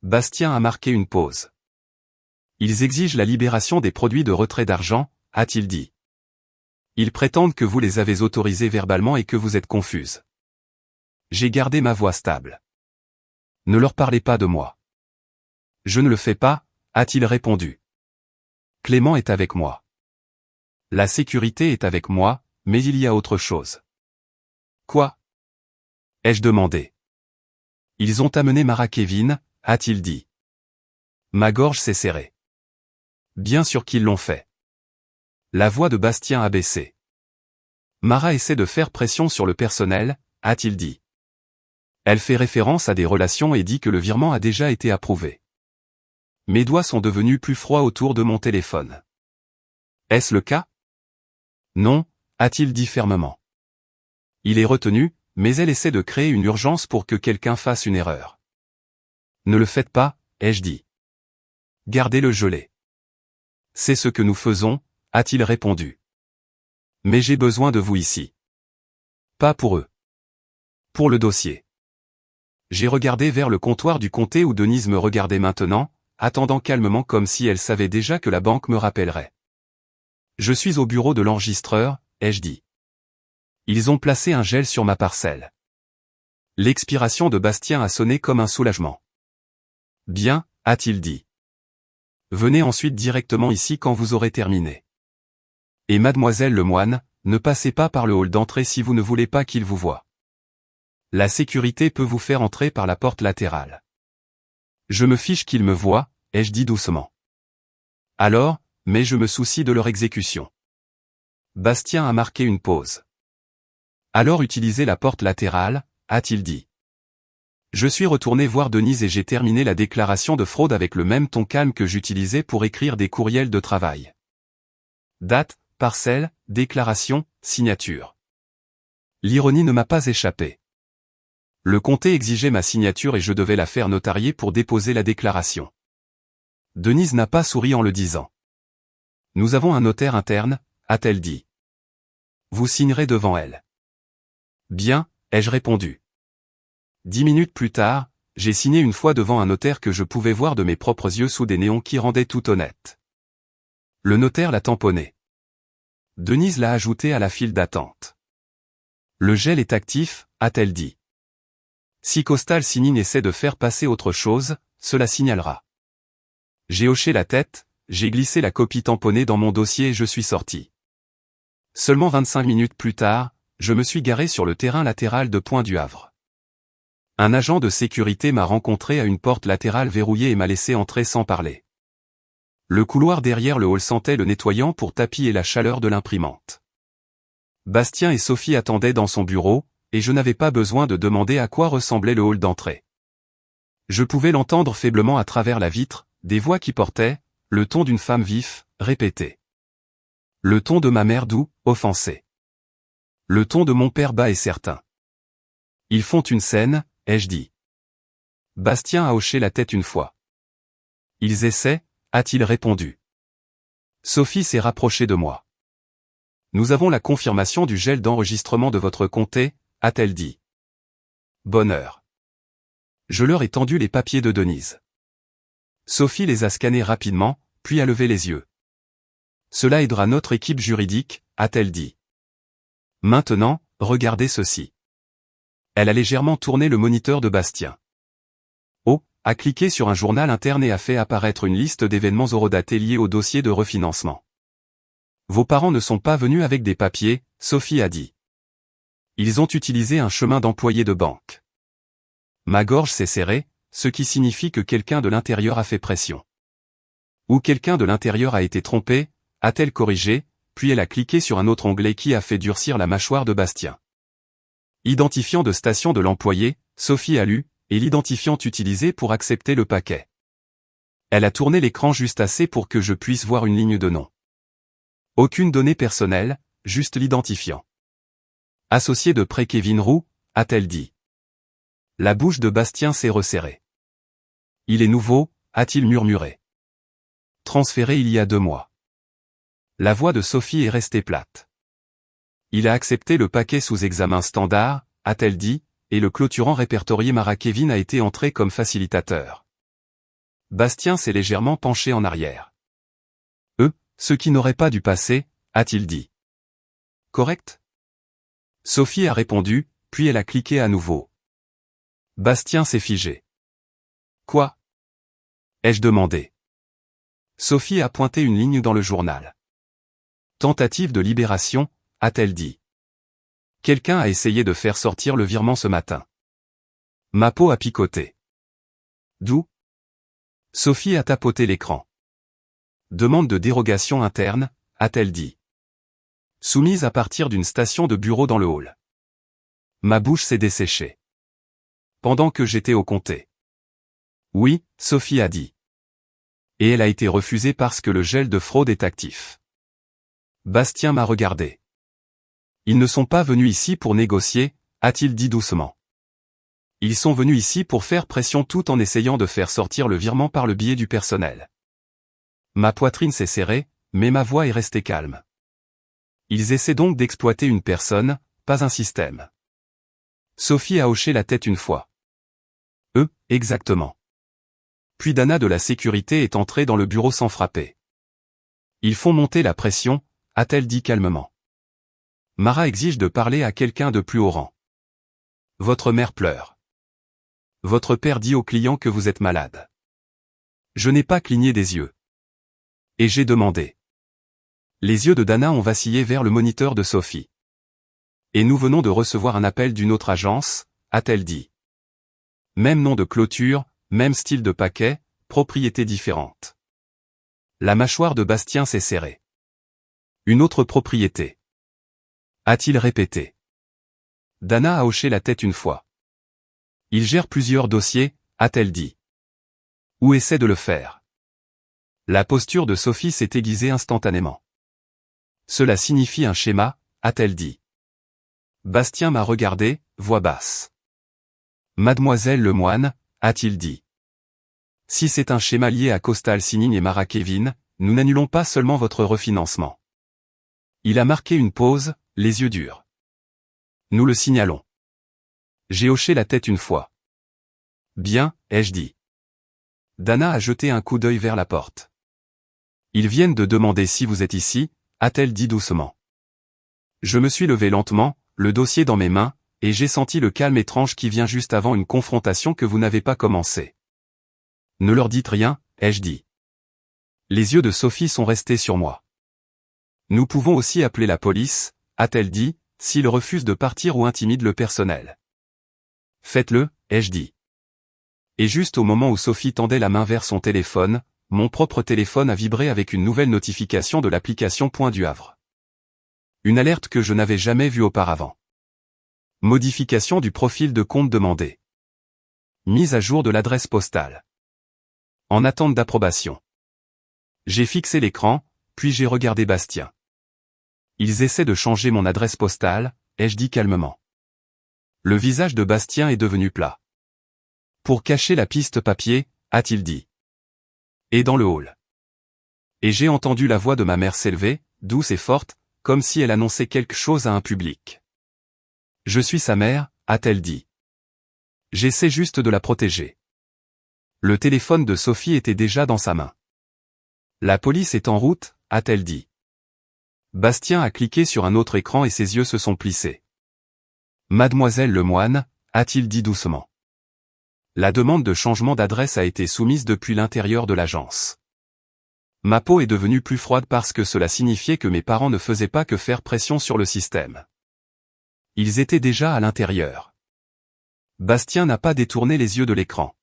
Bastien a marqué une pause. Ils exigent la libération des produits de retrait d'argent, a-t-il dit. Ils prétendent que vous les avez autorisés verbalement et que vous êtes confuse. J'ai gardé ma voix stable. Ne leur parlez pas de moi. Je ne le fais pas, a-t-il répondu. Clément est avec moi. La sécurité est avec moi, mais il y a autre chose. Quoi? Ai-je demandé. Ils ont amené Mara Kevin, a-t-il dit. Ma gorge s'est serrée. Bien sûr qu'ils l'ont fait. La voix de Bastien a baissé. Mara essaie de faire pression sur le personnel, a-t-il dit. Elle fait référence à des relations et dit que le virement a déjà été approuvé. Mes doigts sont devenus plus froids autour de mon téléphone. Est-ce le cas? Non, a-t-il dit fermement. Il est retenu, mais elle essaie de créer une urgence pour que quelqu'un fasse une erreur. Ne le faites pas, ai-je dit. Gardez-le gelé. C'est ce que nous faisons, a-t-il répondu. Mais j'ai besoin de vous ici. Pas pour eux. Pour le dossier. J'ai regardé vers le comptoir du comté où Denise me regardait maintenant, attendant calmement comme si elle savait déjà que la banque me rappellerait. Je suis au bureau de l'enregistreur, ai-je dit. Ils ont placé un gel sur ma parcelle. L'expiration de Bastien a sonné comme un soulagement. Bien, a-t-il dit. Venez ensuite directement ici quand vous aurez terminé. Et mademoiselle Lemoine, ne passez pas par le hall d'entrée si vous ne voulez pas qu'il vous voie. La sécurité peut vous faire entrer par la porte latérale. Je me fiche qu'il me voie, ai-je dit doucement. Alors, mais je me soucie de leur exécution. Bastien a marqué une pause. Alors utilisez la porte latérale, a-t-il dit. Je suis retourné voir Denise et j'ai terminé la déclaration de fraude avec le même ton calme que j'utilisais pour écrire des courriels de travail. Date, parcelle, déclaration, signature. L'ironie ne m'a pas échappé. Le comté exigeait ma signature et je devais la faire notarier pour déposer la déclaration. Denise n'a pas souri en le disant. Nous avons un notaire interne, a-t-elle dit. Vous signerez devant elle. Bien, ai-je répondu. 10 minutes plus tard, j'ai signé une fois devant un notaire que je pouvais voir de mes propres yeux sous des néons qui rendaient tout honnête. Le notaire l'a tamponné. Denise l'a ajouté à la file d'attente. Le gel est actif, a-t-elle dit. Si Costal Signing essaie de faire passer autre chose, cela signalera. J'ai hoché la tête, j'ai glissé la copie tamponnée dans mon dossier et je suis sorti. Seulement 25 minutes plus tard, je me suis garé sur le terrain latéral de Point du Havre. Un agent de sécurité m'a rencontré à une porte latérale verrouillée et m'a laissé entrer sans parler. Le couloir derrière le hall sentait le nettoyant pour tapis et la chaleur de l'imprimante. Bastien et Sophie attendaient dans son bureau, et je n'avais pas besoin de demander à quoi ressemblait le hall d'entrée. Je pouvais l'entendre faiblement à travers la vitre, des voix qui portaient, le ton d'une femme vif, répété. Le ton de ma mère doux, offensé. Le ton de mon père bas et certain. Ils font une scène, ai-je dit. Bastien a hoché la tête une fois. Ils essaient, a-t-il répondu. Sophie s'est rapprochée de moi. Nous avons la confirmation du gel d'enregistrement de votre comté, a-t-elle dit. Bonne heure. Je leur ai tendu les papiers de Denise. Sophie les a scannés rapidement, puis a levé les yeux. Cela aidera notre équipe juridique, a-t-elle dit. Maintenant, regardez ceci. Elle a légèrement tourné le moniteur de Bastien. Oh, a cliqué sur un journal interne et a fait apparaître une liste d'événements horodatés liés au dossier de refinancement. Vos parents ne sont pas venus avec des papiers, Sophie a dit. Ils ont utilisé un chemin d'employé de banque. Ma gorge s'est serrée, ce qui signifie que quelqu'un de l'intérieur a fait pression. Ou quelqu'un de l'intérieur a été trompé, a-t-elle corrigé, puis elle a cliqué sur un autre onglet qui a fait durcir la mâchoire de Bastien. Identifiant de station de l'employé, Sophie a lu, et l'identifiant utilisé pour accepter le paquet. Elle a tourné l'écran juste assez pour que je puisse voir une ligne de nom. Aucune donnée personnelle, juste l'identifiant. Associé de près Kevin Roux, a-t-elle dit. La bouche de Bastien s'est resserrée. Il est nouveau, a-t-il murmuré. Transféré il y a 2 mois. La voix de Sophie est restée plate. Il a accepté le paquet sous examen standard, a-t-elle dit, et le clôturant répertorié Mara Kevin a été entré comme facilitateur. Bastien s'est légèrement penché en arrière. Ce qui n'aurait pas dû passer, a-t-il dit. Correct? Sophie a répondu, puis elle a cliqué à nouveau. Bastien s'est figé. Quoi? Ai-je demandé. Sophie a pointé une ligne dans le journal. Tentative de libération, a-t-elle dit. Quelqu'un a essayé de faire sortir le virement ce matin. Ma peau a picoté. D'où? Sophie a tapoté l'écran. Demande de dérogation interne, a-t-elle dit. Soumise à partir d'une station de bureau dans le hall. Ma bouche s'est desséchée. Pendant que j'étais au comté. Oui, Sophie a dit. Et elle a été refusée parce que le gel de fraude est actif. Bastien m'a regardé. Ils ne sont pas venus ici pour négocier, a-t-il dit doucement. Ils sont venus ici pour faire pression tout en essayant de faire sortir le virement par le biais du personnel. Ma poitrine s'est serrée, mais ma voix est restée calme. Ils essaient donc d'exploiter une personne, pas un système. Sophie a hoché la tête une fois. Exactement. Puis Dana de la sécurité est entrée dans le bureau sans frapper. Ils font monter la pression, a-t-elle dit calmement. Mara exige de parler à quelqu'un de plus haut rang. Votre mère pleure. Votre père dit au client que vous êtes malade. Je n'ai pas cligné des yeux. Et j'ai demandé. Les yeux de Dana ont vacillé vers le moniteur de Sophie. Et nous venons de recevoir un appel d'une autre agence, a-t-elle dit. Même nom de clôture, même style de paquet, propriété différente. La mâchoire de Bastien s'est serrée. Une autre propriété. A-t-il répété. Dana a hoché la tête une fois. Il gère plusieurs dossiers, a-t-elle dit. Ou essaie de le faire. La posture de Sophie s'est aiguisée instantanément. Cela signifie un schéma, a-t-elle dit. Bastien m'a regardé, voix basse. Mademoiselle Lemoine, a-t-il dit. Si c'est un schéma lié à Coastal Signing et Mara Kevin, nous n'annulons pas seulement votre refinancement. Il a marqué une pause, les yeux durs. Nous le signalons. J'ai hoché la tête une fois. Bien, ai-je dit. Dana a jeté un coup d'œil vers la porte. Ils viennent de demander si vous êtes ici, a-t-elle dit doucement. Je me suis levé lentement, le dossier dans mes mains, et j'ai senti le calme étrange qui vient juste avant une confrontation que vous n'avez pas commencée. Ne leur dites rien, ai-je dit. Les yeux de Sophie sont restés sur moi. Nous pouvons aussi appeler la police, a-t-elle dit, s'ils refusent de partir ou intimident le personnel. Faites-le, ai-je dit. Et juste au moment où Sophie tendait la main vers son téléphone, mon propre téléphone a vibré avec une nouvelle notification de l'application Point du Havre. Une alerte que je n'avais jamais vue auparavant. Modification du profil de compte demandé. Mise à jour de l'adresse postale. En attente d'approbation. J'ai fixé l'écran, puis j'ai regardé Bastien. Ils essaient de changer mon adresse postale, ai-je dit calmement. Le visage de Bastien est devenu plat. Pour cacher la piste papier, a-t-il dit. Et dans le hall. Et j'ai entendu la voix de ma mère s'élever, douce et forte, comme si elle annonçait quelque chose à un public. Je suis sa mère, a-t-elle dit. J'essaie juste de la protéger. Le téléphone de Sophie était déjà dans sa main. La police est en route, a-t-elle dit. Bastien a cliqué sur un autre écran et ses yeux se sont plissés. Mademoiselle Lemoine, a-t-il dit doucement. La demande de changement d'adresse a été soumise depuis l'intérieur de l'agence. Ma peau est devenue plus froide parce que cela signifiait que mes parents ne faisaient pas que faire pression sur le système. Ils étaient déjà à l'intérieur. Bastien n'a pas détourné les yeux de l'écran.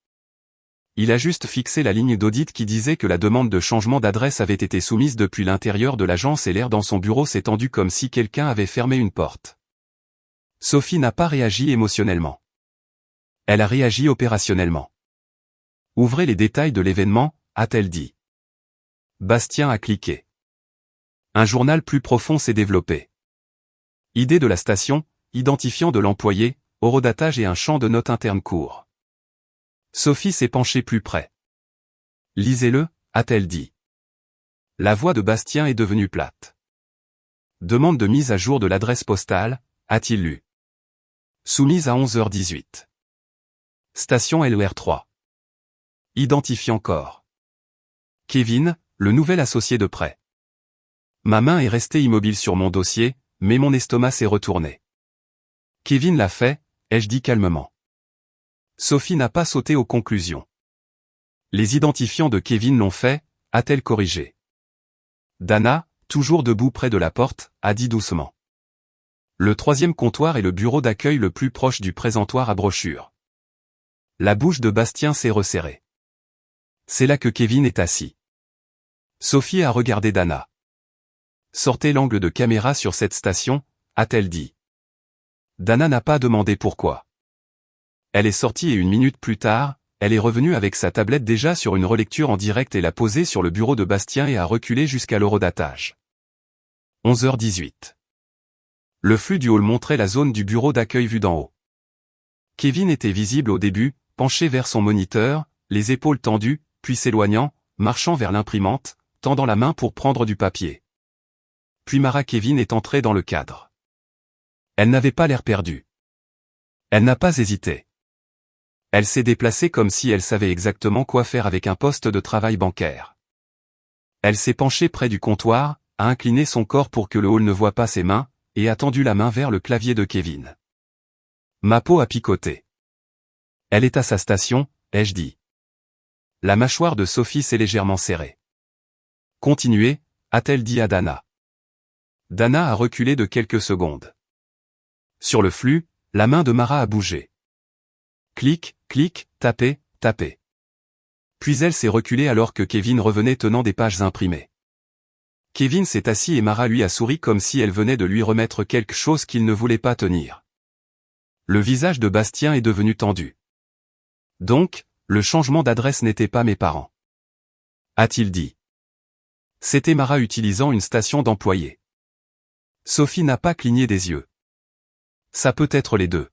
Il a juste fixé la ligne d'audit qui disait que la demande de changement d'adresse avait été soumise depuis l'intérieur de l'agence et l'air dans son bureau s'est tendu comme si quelqu'un avait fermé une porte. Sophie n'a pas réagi émotionnellement. Elle a réagi opérationnellement. Ouvrez les détails de l'événement, a-t-elle dit. Bastien a cliqué. Un journal plus profond s'est développé. Idée de la station, identifiant de l'employé, horodatage et un champ de notes interne court. Sophie s'est penchée plus près. Lisez-le, a-t-elle dit. La voix de Bastien est devenue plate. Demande de mise à jour de l'adresse postale, a-t-il lu. Soumise à 11h18. Station LER3. Identifiant corps. Kevin, le nouvel associé de près. Ma main est restée immobile sur mon dossier, mais mon estomac s'est retourné. Kevin l'a fait, ai-je dit calmement. Sophie n'a pas sauté aux conclusions. Les identifiants de Kevin l'ont fait, a-t-elle corrigé. Dana, toujours debout près de la porte, a dit doucement. Le troisième comptoir est le bureau d'accueil le plus proche du présentoir à brochures. La bouche de Bastien s'est resserrée. C'est là que Kevin est assis. Sophie a regardé Dana. Sortez l'angle de caméra sur cette station, a-t-elle dit. Dana n'a pas demandé pourquoi. Elle est sortie et 1 minute plus tard, elle est revenue avec sa tablette déjà sur une relecture en direct et l'a posée sur le bureau de Bastien et a reculé jusqu'à l'horodatage. 11h18. Le flux du hall montrait la zone du bureau d'accueil vue d'en haut. Kevin était visible au début, penché vers son moniteur, les épaules tendues, puis s'éloignant, marchant vers l'imprimante, tendant la main pour prendre du papier. Puis Mara Kevin est entrée dans le cadre. Elle n'avait pas l'air perdue. Elle n'a pas hésité. Elle s'est déplacée comme si elle savait exactement quoi faire avec un poste de travail bancaire. Elle s'est penchée près du comptoir, a incliné son corps pour que le hall ne voie pas ses mains, et a tendu la main vers le clavier de Kevin. Ma peau a picoté. Elle est à sa station, ai-je dit. La mâchoire de Sophie s'est légèrement serrée. Continuez, a-t-elle dit à Dana. Dana a reculé de quelques secondes. Sur le flux, la main de Mara a bougé. Clic, clic, tapez, tapez. Puis elle s'est reculée alors que Kevin revenait tenant des pages imprimées. Kevin s'est assis et Mara lui a souri comme si elle venait de lui remettre quelque chose qu'il ne voulait pas tenir. Le visage de Bastien est devenu tendu. Donc, le changement d'adresse n'était pas mes parents. A-t-il dit. C'était Mara utilisant une station d'employé. Sophie n'a pas cligné des yeux. Ça peut être les deux.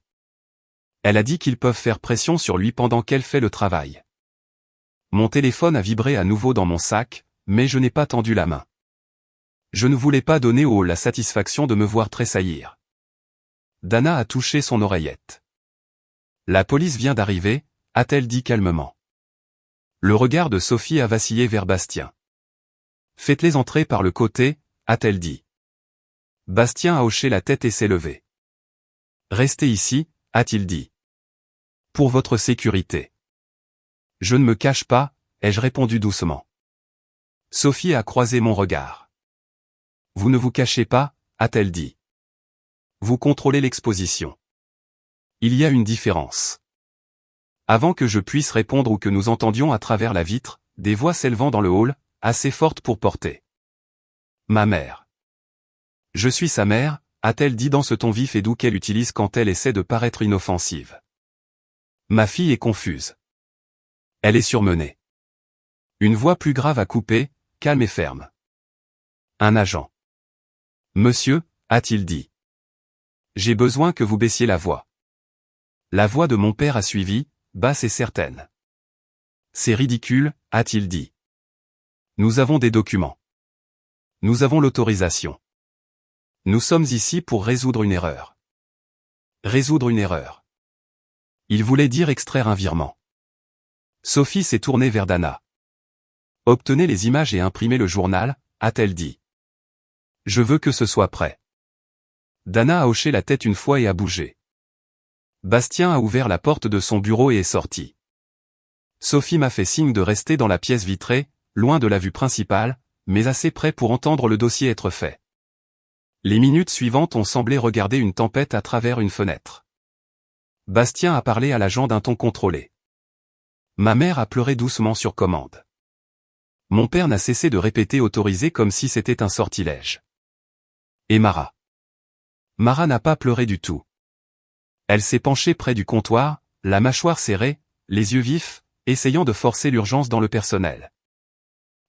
Elle a dit qu'ils peuvent faire pression sur lui pendant qu'elle fait le travail. Mon téléphone a vibré à nouveau dans mon sac, mais je n'ai pas tendu la main. Je ne voulais pas donner au hall la satisfaction de me voir tressaillir. Dana a touché son oreillette. La police vient d'arriver, a-t-elle dit calmement. Le regard de Sophie a vacillé vers Bastien. Faites-les entrer par le côté, a-t-elle dit. Bastien a hoché la tête et s'est levé. Restez ici, a-t-il dit. Pour votre sécurité. Je ne me cache pas, ai-je répondu doucement. Sophie a croisé mon regard. Vous ne vous cachez pas, a-t-elle dit. Vous contrôlez l'exposition. Il y a une différence. Avant que je puisse répondre ou que nous entendions à travers la vitre, des voix s'élevant dans le hall, assez fortes pour porter. Ma mère. Je suis sa mère, a-t-elle dit dans ce ton vif et doux qu'elle utilise quand elle essaie de paraître inoffensive. Ma fille est confuse. Elle est surmenée. Une voix plus grave a coupé, calme et ferme. Un agent. Monsieur, a-t-il dit. J'ai besoin que vous baissiez la voix. La voix de mon père a suivi, basse et certaine. C'est ridicule, a-t-il dit. Nous avons des documents. Nous avons l'autorisation. Nous sommes ici pour résoudre une erreur. Résoudre une erreur. Il voulait dire extraire un virement. Sophie s'est tournée vers Dana. Obtenez les images et imprimez le journal, a-t-elle dit. Je veux que ce soit prêt. Dana a hoché la tête une fois et a bougé. Bastien a ouvert la porte de son bureau et est sorti. Sophie m'a fait signe de rester dans la pièce vitrée, loin de la vue principale, mais assez près pour entendre le dossier être fait. Les minutes suivantes ont semblé regarder une tempête à travers une fenêtre. Bastien a parlé à l'agent d'un ton contrôlé. Ma mère a pleuré doucement sur commande. Mon père n'a cessé de répéter autorisé comme si c'était un sortilège. Et Mara. Mara n'a pas pleuré du tout. Elle s'est penchée près du comptoir, la mâchoire serrée, les yeux vifs, essayant de forcer l'urgence dans le personnel.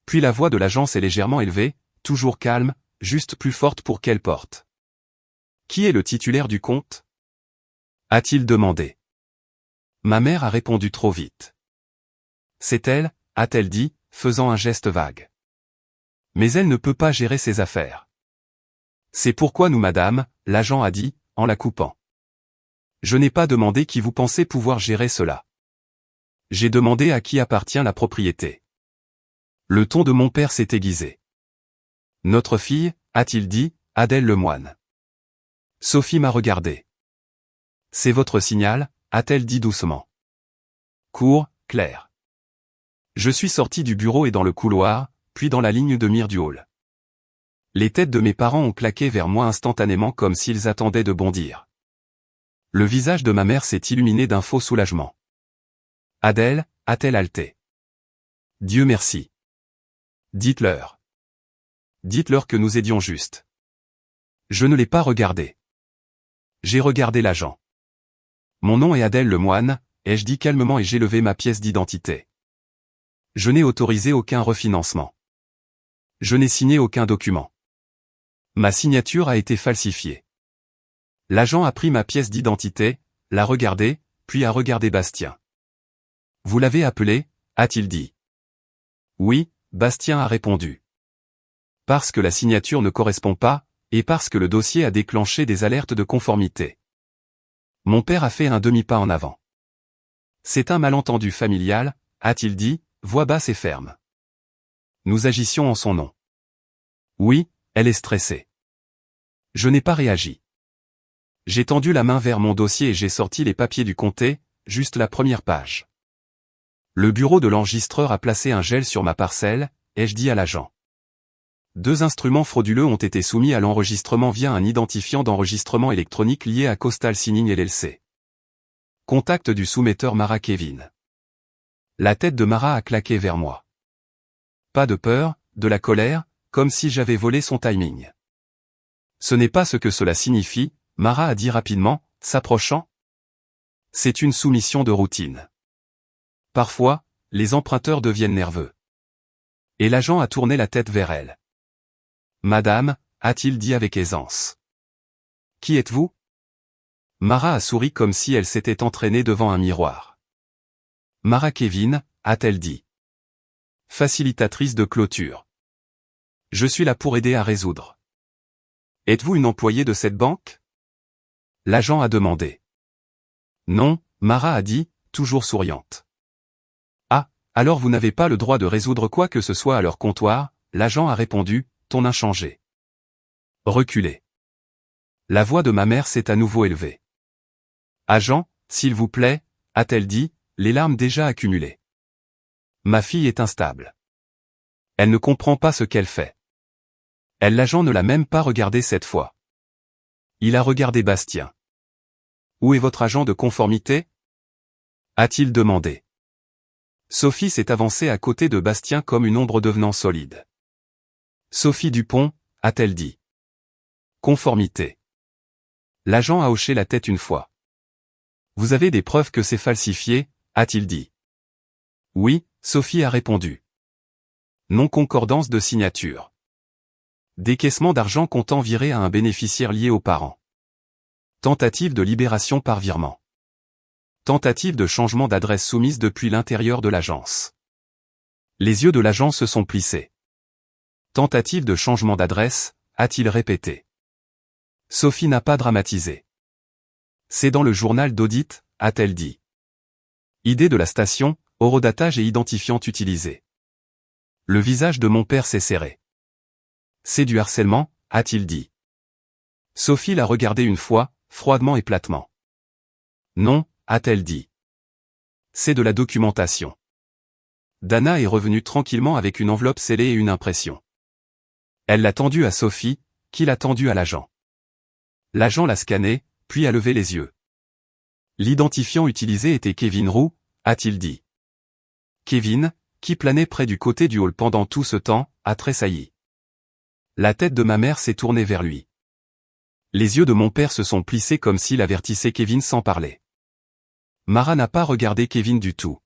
Puis la voix de l'agent s'est légèrement élevée, toujours calme, juste plus forte pour qu'elle porte. Qui est le titulaire du compte ? A-t-il demandé. Ma mère a répondu trop vite. C'est elle, a-t-elle dit, faisant un geste vague. Mais elle ne peut pas gérer ses affaires. C'est pourquoi nous madame, l'agent a dit, en la coupant. Je n'ai pas demandé qui vous pensez pouvoir gérer cela. J'ai demandé à qui appartient la propriété. Le ton de mon père s'est aiguisé. Notre fille, a-t-il dit, Adèle Lemoine. Sophie m'a regardé. C'est votre signal, a-t-elle dit doucement. Court, clair. Je suis sorti du bureau et dans le couloir, puis dans la ligne de mire du hall. Les têtes de mes parents ont claqué vers moi instantanément comme s'ils attendaient de bondir. Le visage de ma mère s'est illuminé d'un faux soulagement. Adèle, a-t-elle haleté. Dieu merci. Dites-leur. Dites-leur que nous aidions juste. Je ne l'ai pas regardé. J'ai regardé l'agent. Mon nom est Adèle Lemoine, ai-je dit calmement et j'ai levé ma pièce d'identité. Je n'ai autorisé aucun refinancement. Je n'ai signé aucun document. Ma signature a été falsifiée. L'agent a pris ma pièce d'identité, l'a regardée, puis a regardé Bastien. Vous l'avez appelé, a-t-il dit. Oui, Bastien a répondu. Parce que la signature ne correspond pas, et parce que le dossier a déclenché des alertes de conformité. Mon père a fait un demi-pas en avant. C'est un malentendu familial, a-t-il dit, voix basse et ferme. Nous agissions en son nom. Oui, elle est stressée. Je n'ai pas réagi. J'ai tendu la main vers mon dossier et j'ai sorti les papiers du comté, juste la première page. Le bureau de l'enregistreur a placé un gel sur ma parcelle, ai-je dit à l'agent. 2 instruments frauduleux ont été soumis à l'enregistrement via un identifiant d'enregistrement électronique lié à Coastal Signing LLC. Contact du soumetteur Mara Kevin. La tête de Mara a claqué vers moi. Pas de peur, de la colère, comme si j'avais volé son timing. Ce n'est pas ce que cela signifie, Mara a dit rapidement, s'approchant. C'est une soumission de routine. Parfois, les emprunteurs deviennent nerveux. Et l'agent a tourné la tête vers elle. Madame, a-t-il dit avec aisance. Qui êtes-vous ? Mara a souri comme si elle s'était entraînée devant un miroir. Mara Kevin, a-t-elle dit. Facilitatrice de clôture. Je suis là pour aider à résoudre. Êtes-vous une employée de cette banque ? L'agent a demandé. Non, Mara a dit, toujours souriante. Ah, alors vous n'avez pas le droit de résoudre quoi que ce soit à leur comptoir, l'agent a répondu, ton inchangé. Reculez. La voix de ma mère s'est à nouveau élevée. Agent, s'il vous plaît, a-t-elle dit, les larmes déjà accumulées. Ma fille est instable. Elle ne comprend pas ce qu'elle fait. L'agent ne l'a même pas regardé cette fois. Il a regardé Bastien. Où est votre agent de conformité ? A-t-il demandé. Sophie s'est avancée à côté de Bastien comme une ombre devenant solide. Sophie Dupont, a-t-elle dit. Conformité. L'agent a hoché la tête une fois. Vous avez des preuves que c'est falsifié, a-t-il dit. Oui, Sophie a répondu. Non-concordance de signature. Décaissement d'argent comptant viré à un bénéficiaire lié aux parents. Tentative de libération par virement. Tentative de changement d'adresse soumise depuis l'intérieur de l'agence. Les yeux de l'agent se sont plissés. Tentative de changement d'adresse, a-t-il répété. Sophie n'a pas dramatisé. C'est dans le journal d'audit, a-t-elle dit. Idée de la station, horodatage et identifiant utilisé. Le visage de mon père s'est serré. C'est du harcèlement, a-t-il dit. Sophie l'a regardé une fois, froidement et platement. Non, a-t-elle dit. C'est de la documentation. Dana est revenue tranquillement avec une enveloppe scellée et une impression. Elle l'a tendue à Sophie, qui l'a tendue à l'agent. L'agent l'a scanné, puis a levé les yeux. L'identifiant utilisé était Kevin Roux, a-t-il dit. Kevin, qui planait près du côté du hall pendant tout ce temps, a tressailli. La tête de ma mère s'est tournée vers lui. Les yeux de mon père se sont plissés comme s'il avertissait Kevin sans parler. Mara n'a pas regardé Kevin du tout.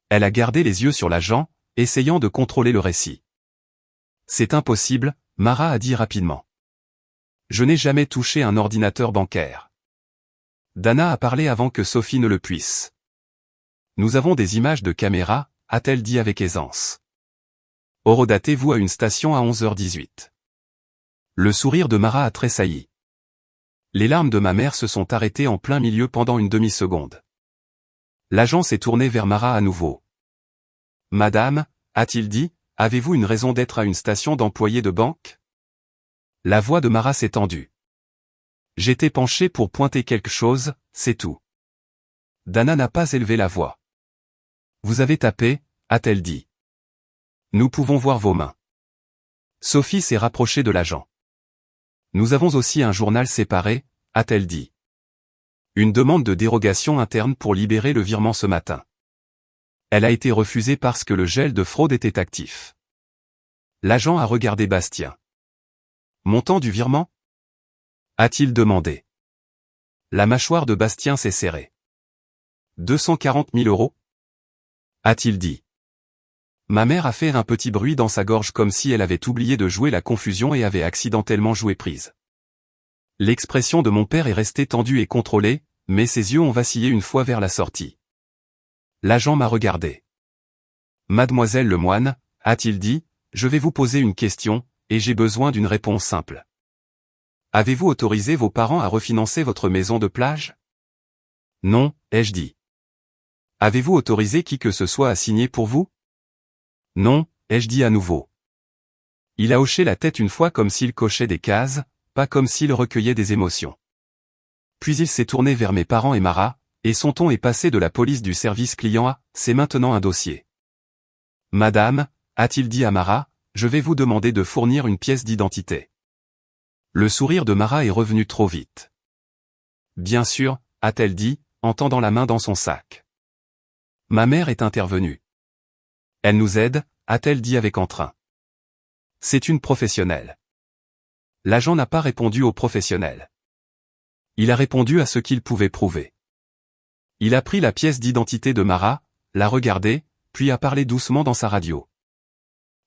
Elle a gardé les yeux sur l'agent, essayant de contrôler le récit. C'est impossible, Mara a dit rapidement. Je n'ai jamais touché un ordinateur bancaire. Dana a parlé avant que Sophie ne le puisse. Nous avons des images de caméra, a-t-elle dit avec aisance. Horodatez-vous à une station à 11h18. Le sourire de Mara a tressailli. Les larmes de ma mère se sont arrêtées en plein milieu pendant une demi-seconde. L'agent s'est tourné vers Mara à nouveau. Madame, a-t-il dit, avez-vous une raison d'être à une station d'employés de banque? La voix de Mara s'est tendue. J'étais penché pour pointer quelque chose, c'est tout. Dana n'a pas élevé la voix. Vous avez tapé, a-t-elle dit. Nous pouvons voir vos mains. Sophie s'est rapprochée de l'agent. Nous avons aussi un journal séparé, a-t-elle dit. Une demande de dérogation interne pour libérer le virement ce matin. Elle a été refusée parce que le gel de fraude était actif. L'agent a regardé Bastien. Montant du virement? A-t-il demandé. La mâchoire de Bastien s'est serrée. 240 000 euros? A-t-il dit. Ma mère a fait un petit bruit dans sa gorge comme si elle avait oublié de jouer la confusion et avait accidentellement joué prise. L'expression de mon père est restée tendue et contrôlée, mais ses yeux ont vacillé une fois vers la sortie. L'agent m'a regardé. Mademoiselle Lemoine, a-t-il dit, je vais vous poser une question, et j'ai besoin d'une réponse simple. Avez-vous autorisé vos parents à refinancer votre maison de plage? Non, ai-je dit. Avez-vous autorisé qui que ce soit à signer pour vous? Non, ai-je dit à nouveau. Il a hoché la tête une fois comme s'il cochait des cases, pas comme s'il recueillait des émotions. Puis il s'est tourné vers mes parents et Mara, et son ton est passé de la police du service client à « c'est maintenant un dossier ». Madame, a-t-il dit à Mara, je vais vous demander de fournir une pièce d'identité. Le sourire de Mara est revenu trop vite. Bien sûr, a-t-elle dit, en tendant la main dans son sac. Ma mère est intervenue. Elle nous aide, a-t-elle dit avec entrain. C'est une professionnelle. L'agent n'a pas répondu au professionnel. Il a répondu à ce qu'il pouvait prouver. Il a pris la pièce d'identité de Mara, l'a regardée, puis a parlé doucement dans sa radio.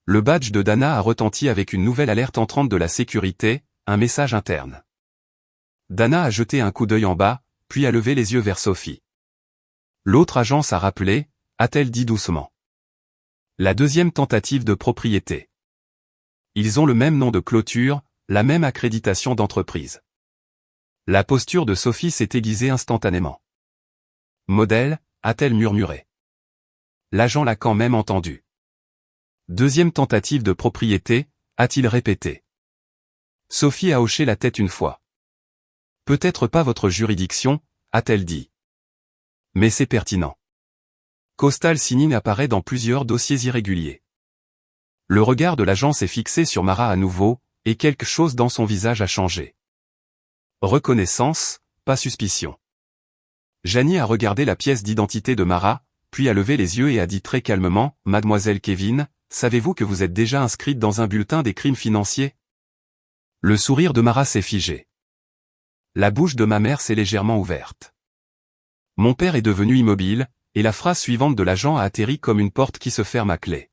Le badge de Dana a retenti avec une nouvelle alerte entrante de la sécurité, un message interne. Dana a jeté un coup d'œil en bas, puis a levé les yeux vers Sophie. L'autre agence a rappelé, a-t-elle dit doucement. La deuxième tentative de propriété. Ils ont le même nom de clôture, la même accréditation d'entreprise. La posture de Sophie s'est aiguisée instantanément. Modèle, a-t-elle murmuré. L'agent l'a quand même entendu. Deuxième tentative de propriété, a-t-il répété. Sophie a hoché la tête une fois. Peut-être pas votre juridiction, a-t-elle dit. Mais c'est pertinent. Coastal Signing apparaît dans plusieurs dossiers irréguliers. Le regard de l'agence est fixé sur Mara à nouveau, et quelque chose dans son visage a changé. Reconnaissance, pas suspicion. Janie a regardé la pièce d'identité de Mara, puis a levé les yeux et a dit très calmement, « Mademoiselle Kevin, savez-vous que vous êtes déjà inscrite dans un bulletin des crimes financiers ?» Le sourire de Mara s'est figé. La bouche de ma mère s'est légèrement ouverte. Mon père est devenu immobile, et la phrase suivante de l'agent a atterri comme une porte qui se ferme à clé.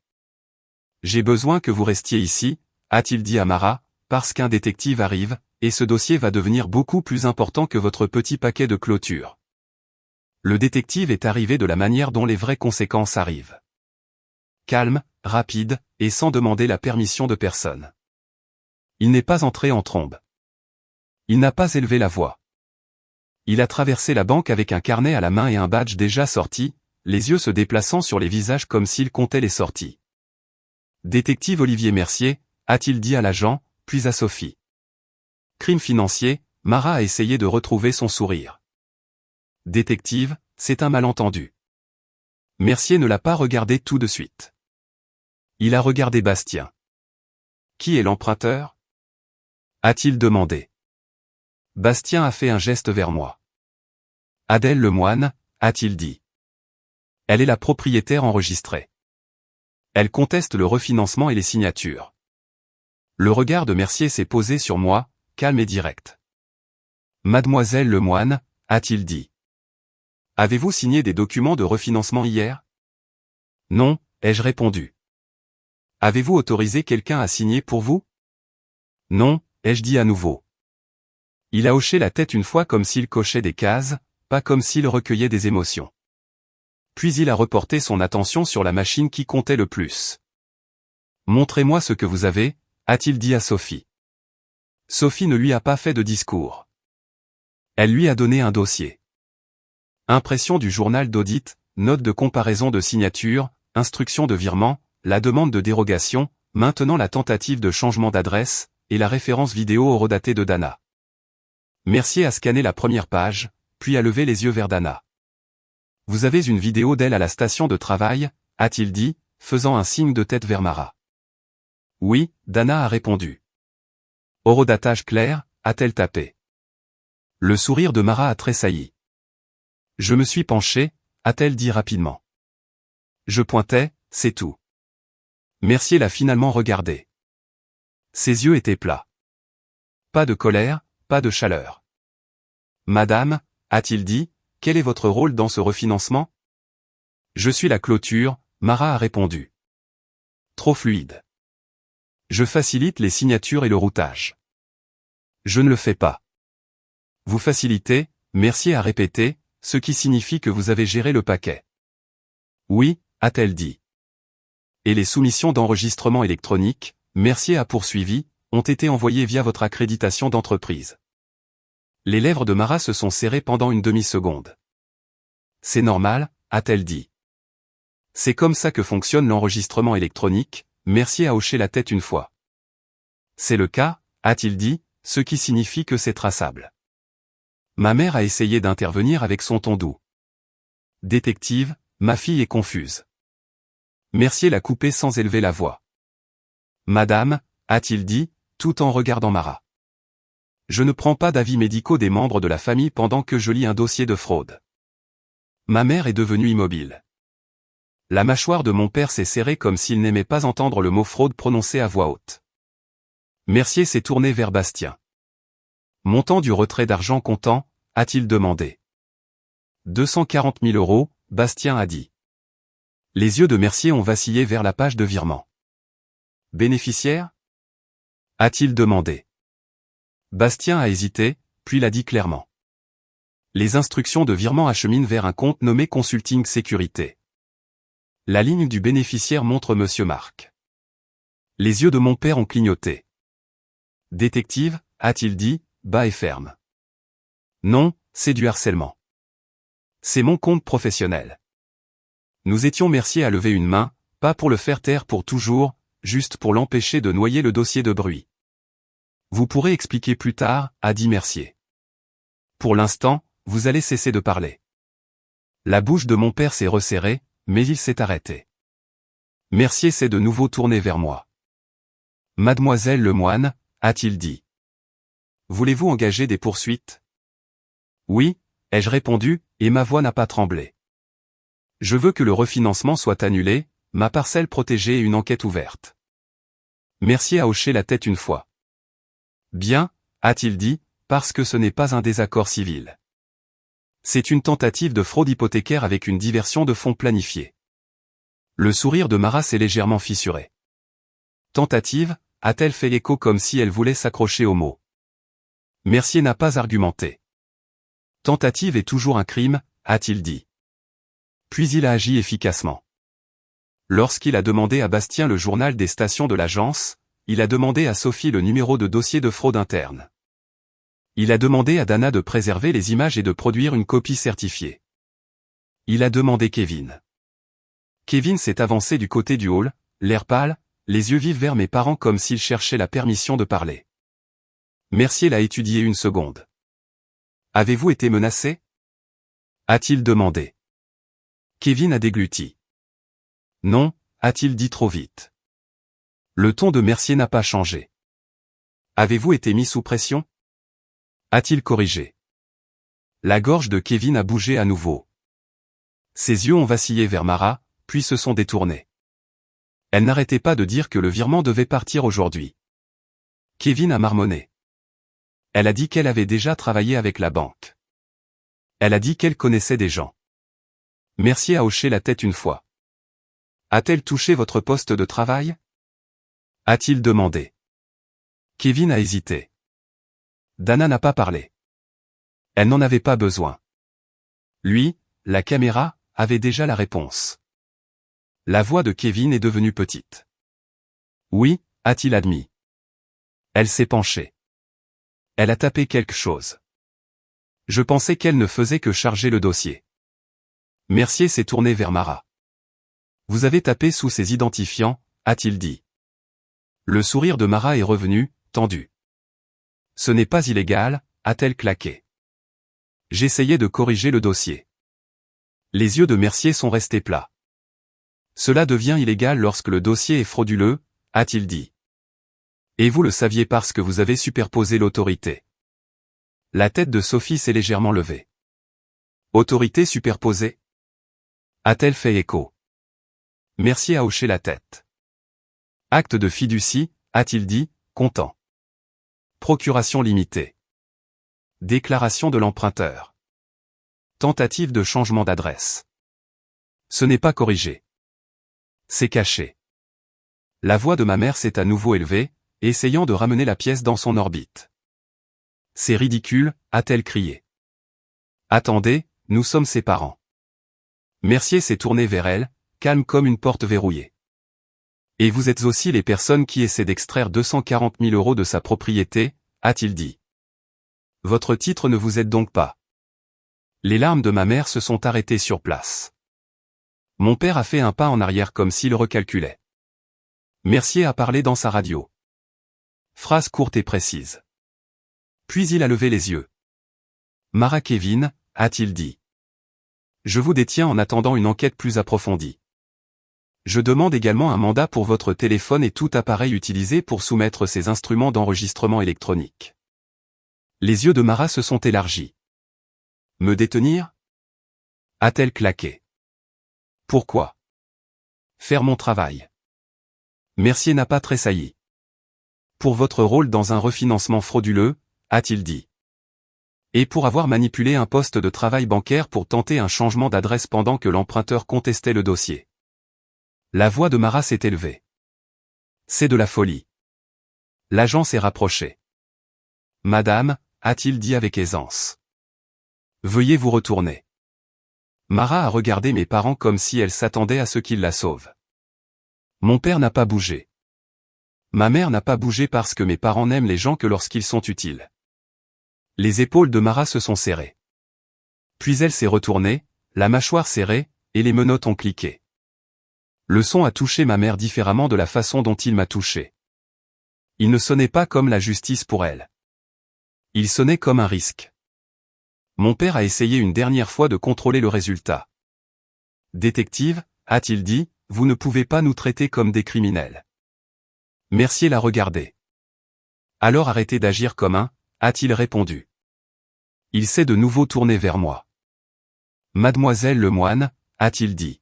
« J'ai besoin que vous restiez ici, » a-t-il dit à Mara, « parce qu'un détective arrive, et ce dossier va devenir beaucoup plus important que votre petit paquet de clôture. » Le détective est arrivé de la manière dont les vraies conséquences arrivent. Calme, rapide, et sans demander la permission de personne. Il n'est pas entré en trombe. Il n'a pas élevé la voix. Il a traversé la banque avec un carnet à la main et un badge déjà sorti, les yeux se déplaçant sur les visages comme s'il comptait les sorties. Détective Olivier Mercier, a-t-il dit à l'agent, puis à Sophie. Crime financier, Marat a essayé de retrouver son sourire. Détective, c'est un malentendu. Mercier ne l'a pas regardé tout de suite. Il a regardé Bastien. Qui est l'emprunteur? A-t-il demandé. Bastien a fait un geste vers moi. Adèle Lemoine, a-t-il dit. Elle est la propriétaire enregistrée. Elle conteste le refinancement et les signatures. Le regard de Mercier s'est posé sur moi, calme et direct. Mademoiselle Lemoine, a-t-il dit. Avez-vous signé des documents de refinancement hier? Non, ai-je répondu. Avez-vous autorisé quelqu'un à signer pour vous? Non, ai-je dit à nouveau. Il a hoché la tête une fois comme s'il cochait des cases, pas comme s'il recueillait des émotions. Puis il a reporté son attention sur la machine qui comptait le plus. Montrez-moi ce que vous avez, a-t-il dit à Sophie. Sophie ne lui a pas fait de discours. Elle lui a donné un dossier. Impression du journal d'audit, note de comparaison de signature, instruction de virement, la demande de dérogation, maintenant la tentative de changement d'adresse, et la référence vidéo horodatée de Dana. Mercier a scanné la première page, puis a levé les yeux vers Dana. Vous avez une vidéo d'elle à la station de travail, a-t-il dit, faisant un signe de tête vers Marat. Oui, Dana a répondu. Horodatage clair, a-t-elle tapé. Le sourire de Marat a tressailli. Je me suis penché, a-t-elle dit rapidement. Je pointais, c'est tout. Mercier l'a finalement regardé. Ses yeux étaient plats. Pas de colère, pas de chaleur. Madame, a-t-il dit, quel est votre rôle dans ce refinancement? Je suis la clôture, Marat a répondu. Trop fluide. Je facilite les signatures et le routage. Je ne le fais pas. Vous facilitez, Mercier a répété, ce qui signifie que vous avez géré le paquet. Oui, a-t-elle dit. Et les soumissions d'enregistrement électronique, Mercier a poursuivi, ont été envoyées via votre accréditation d'entreprise. Les lèvres de Marat se sont serrées pendant une demi-seconde. C'est normal, a-t-elle dit. C'est comme ça que fonctionne l'enregistrement électronique, Mercier a hoché la tête une fois. C'est le cas, a-t-il dit, ce qui signifie que c'est traçable. Ma mère a essayé d'intervenir avec son ton doux. Détective, ma fille est confuse. Mercier l'a coupé sans élever la voix. Madame, a-t-il dit, tout en regardant Marat. Je ne prends pas d'avis médicaux des membres de la famille pendant que je lis un dossier de fraude. Ma mère est devenue immobile. La mâchoire de mon père s'est serrée comme s'il n'aimait pas entendre le mot fraude prononcé à voix haute. Mercier s'est tourné vers Bastien. Montant du retrait d'argent comptant, a-t-il demandé. 240 000 €, Bastien a dit. Les yeux de Mercier ont vacillé vers la page de virement. Bénéficiaire? A-t-il demandé. Bastien a hésité, puis l'a dit clairement. Les instructions de virement acheminent vers un compte nommé Consulting Sécurité. La ligne du bénéficiaire montre Monsieur Marc. Les yeux de mon père ont clignoté. Détective, a-t-il dit, bas et ferme. Non, c'est du harcèlement. C'est mon compte professionnel. Nous étions Mercier à lever une main, pas pour le faire taire pour toujours, juste pour l'empêcher de noyer le dossier de bruit. Vous pourrez expliquer plus tard, a dit Mercier. Pour l'instant, vous allez cesser de parler. La bouche de mon père s'est resserrée, mais il s'est arrêté. Mercier s'est de nouveau tourné vers moi. Mademoiselle Lemoine, a-t-il dit. Voulez-vous engager des poursuites? Oui, ai-je répondu, et ma voix n'a pas tremblé. Je veux que le refinancement soit annulé, ma parcelle protégée et une enquête ouverte. Mercier a hoché la tête une fois. Bien, a-t-il dit, parce que ce n'est pas un désaccord civil. C'est une tentative de fraude hypothécaire avec une diversion de fonds planifiée. Le sourire de Marat s'est légèrement fissuré. Tentative, a-t-elle fait l'écho comme si elle voulait s'accrocher au mot. Mercier n'a pas argumenté. Tentative est toujours un crime, a-t-il dit. Puis il a agi efficacement. Lorsqu'il a demandé à Bastien le journal des stations de l'agence, il a demandé à Sophie le numéro de dossier de fraude interne. Il a demandé à Dana de préserver les images et de produire une copie certifiée. Il a demandé Kevin. Kevin s'est avancé du côté du hall, l'air pâle, les yeux vifs vers mes parents comme s'il cherchait la permission de parler. Mercier l'a étudié une seconde. Avez-vous été menacé? A-t-il demandé. Kevin a dégluti. Non, a-t-il dit trop vite. Le ton de Mercier n'a pas changé. Avez-vous été mis sous pression? A-t-il corrigé. La gorge de Kevin a bougé à nouveau. Ses yeux ont vacillé vers Mara, puis se sont détournés. Elle n'arrêtait pas de dire que le virement devait partir aujourd'hui. Kevin a marmonné. Elle a dit qu'elle avait déjà travaillé avec la banque. Elle a dit qu'elle connaissait des gens. Mercier a hoché la tête une fois. A-t-elle touché votre poste de travail? A-t-il demandé. Kevin a hésité. Dana n'a pas parlé. Elle n'en avait pas besoin. Lui, la caméra, avait déjà la réponse. La voix de Kevin est devenue petite. Oui, a-t-il admis. Elle s'est penchée. Elle a tapé quelque chose. Je pensais qu'elle ne faisait que charger le dossier. Mercier s'est tourné vers Mara. Vous avez tapé sous ces identifiants, a-t-il dit. Le sourire de Mara est revenu, tendu. Ce n'est pas illégal, a-t-elle claqué. J'essayais de corriger le dossier. Les yeux de Mercier sont restés plats. Cela devient illégal lorsque le dossier est frauduleux, a-t-il dit. Et vous le saviez parce que vous avez superposé l'autorité. La tête de Sophie s'est légèrement levée. Autorité superposée? A-t-elle fait écho? Mercier a hoché la tête. Acte de fiducie, a-t-il dit, content. Procuration limitée. Déclaration de l'emprunteur. Tentative de changement d'adresse. Ce n'est pas corrigé. C'est caché. La voix de ma mère s'est à nouveau élevée, essayant de ramener la pièce dans son orbite. C'est ridicule, a-t-elle crié. Attendez, nous sommes ses parents. Mercier s'est tourné vers elle, calme comme une porte verrouillée. Et vous êtes aussi les personnes qui essaient d'extraire 240 000 € de sa propriété, a-t-il dit. Votre titre ne vous aide donc pas. Les larmes de ma mère se sont arrêtées sur place. Mon père a fait un pas en arrière comme s'il recalculait. Mercier a parlé dans sa radio. Phrase courte et précise. Puis il a levé les yeux. Mara Kevin, a-t-il dit. Je vous détiens en attendant une enquête plus approfondie. Je demande également un mandat pour votre téléphone et tout appareil utilisé pour soumettre ces instruments d'enregistrement électronique. Les yeux de Mara se sont élargis. Me détenir? A-t-elle claqué. Pourquoi? Faire mon travail. Mercier n'a pas tressailli. Pour votre rôle dans un refinancement frauduleux, a-t-il dit. Et pour avoir manipulé un poste de travail bancaire pour tenter un changement d'adresse pendant que l'emprunteur contestait le dossier. La voix de Mara s'est élevée. C'est de la folie. L'agent s'est rapproché. Madame, a-t-il dit avec aisance. Veuillez vous retourner. Mara a regardé mes parents comme si elle s'attendait à ce qu'ils la sauvent. Mon père n'a pas bougé. Ma mère n'a pas bougé parce que mes parents n'aiment les gens que lorsqu'ils sont utiles. Les épaules de Mara se sont serrées. Puis elle s'est retournée, la mâchoire serrée, et les menottes ont cliqué. Le son a touché ma mère différemment de la façon dont il m'a touché. Il ne sonnait pas comme la justice pour elle. Il sonnait comme un risque. Mon père a essayé une dernière fois de contrôler le résultat. Détective, a-t-il dit, vous ne pouvez pas nous traiter comme des criminels. Mercier l'a regardé. Alors arrêtez d'agir comme un, a-t-il répondu. Il s'est de nouveau tourné vers moi. Mademoiselle Lemoine, a-t-il dit.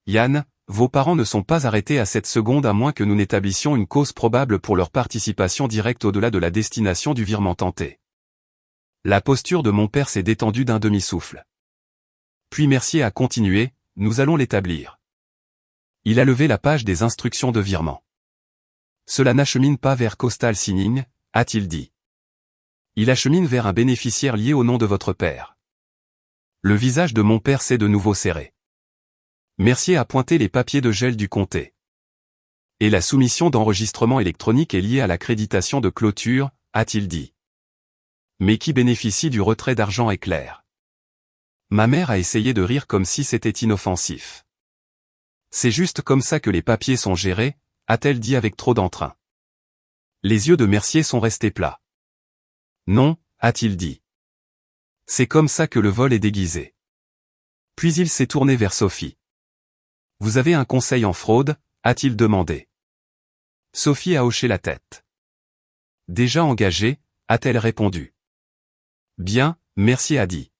Yann, vos parents ne sont pas arrêtés à cette seconde à moins que nous n'établissions une cause probable pour leur participation directe au-delà de la destination du virement tenté. La posture de mon père s'est détendue d'un demi-souffle. Puis Mercier a continué, nous allons l'établir. Il a levé la page des instructions de virement. Cela n'achemine pas vers Coastal Signing, a-t-il dit. Il achemine vers un bénéficiaire lié au nom de votre père. Le visage de mon père s'est de nouveau serré. Mercier a pointé les papiers de gel du comté. Et la soumission d'enregistrement électronique est liée à l'accréditation de clôture, a-t-il dit. mais qui bénéficie du retrait d'argent est clair. Ma mère a essayé de rire comme si c'était inoffensif. C'est juste comme ça que les papiers sont gérés, a-t-elle dit avec trop d'entrain. Les yeux de Mercier sont restés plats. Non, a-t-il dit. C'est comme ça que le vol est déguisé. Puis il s'est tourné vers Sophie. Vous avez un conseil en fraude, a-t-il demandé. Sophie a hoché la tête. Déjà engagée, a-t-elle répondu. Bien, Mercier a dit.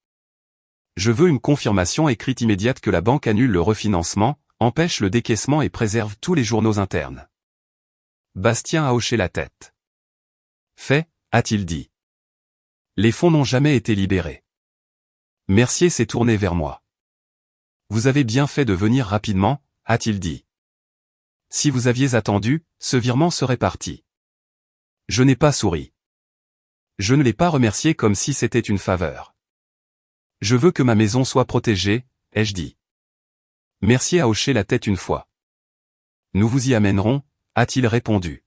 Je veux une confirmation écrite immédiate que la banque annule le refinancement, empêche le décaissement et préserve tous les journaux internes. Bastien a hoché la tête. Fait, a-t-il dit. Les fonds n'ont jamais été libérés. Mercier s'est tourné vers moi. Vous avez bien fait de venir rapidement, a-t-il dit. Si vous aviez attendu, ce virement serait parti. Je n'ai pas souri. Je ne l'ai pas remercié comme si c'était une faveur. Je veux que ma maison soit protégée, ai-je dit. Mercier a hoché la tête une fois. Nous vous y amènerons, a-t-il répondu.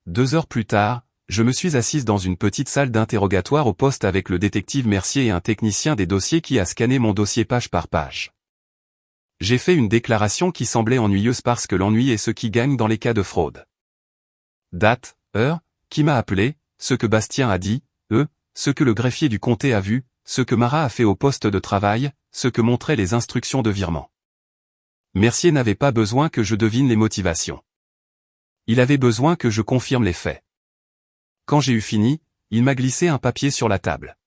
2 heures plus tard, je me suis assise dans une petite salle d'interrogatoire au poste avec le détective Mercier et un technicien des dossiers qui a scanné mon dossier page par page. J'ai fait une déclaration qui semblait ennuyeuse parce que l'ennui est ce qui gagne dans les cas de fraude. Date, heure, qui m'a appelé, ce que Bastien a dit, ce que le greffier du comté a vu, ce que Marat a fait au poste de travail, ce que montraient les instructions de virement. Mercier n'avait pas besoin que je devine les motivations. Il avait besoin que je confirme les faits. Quand j'ai eu fini, il m'a glissé un papier sur la table.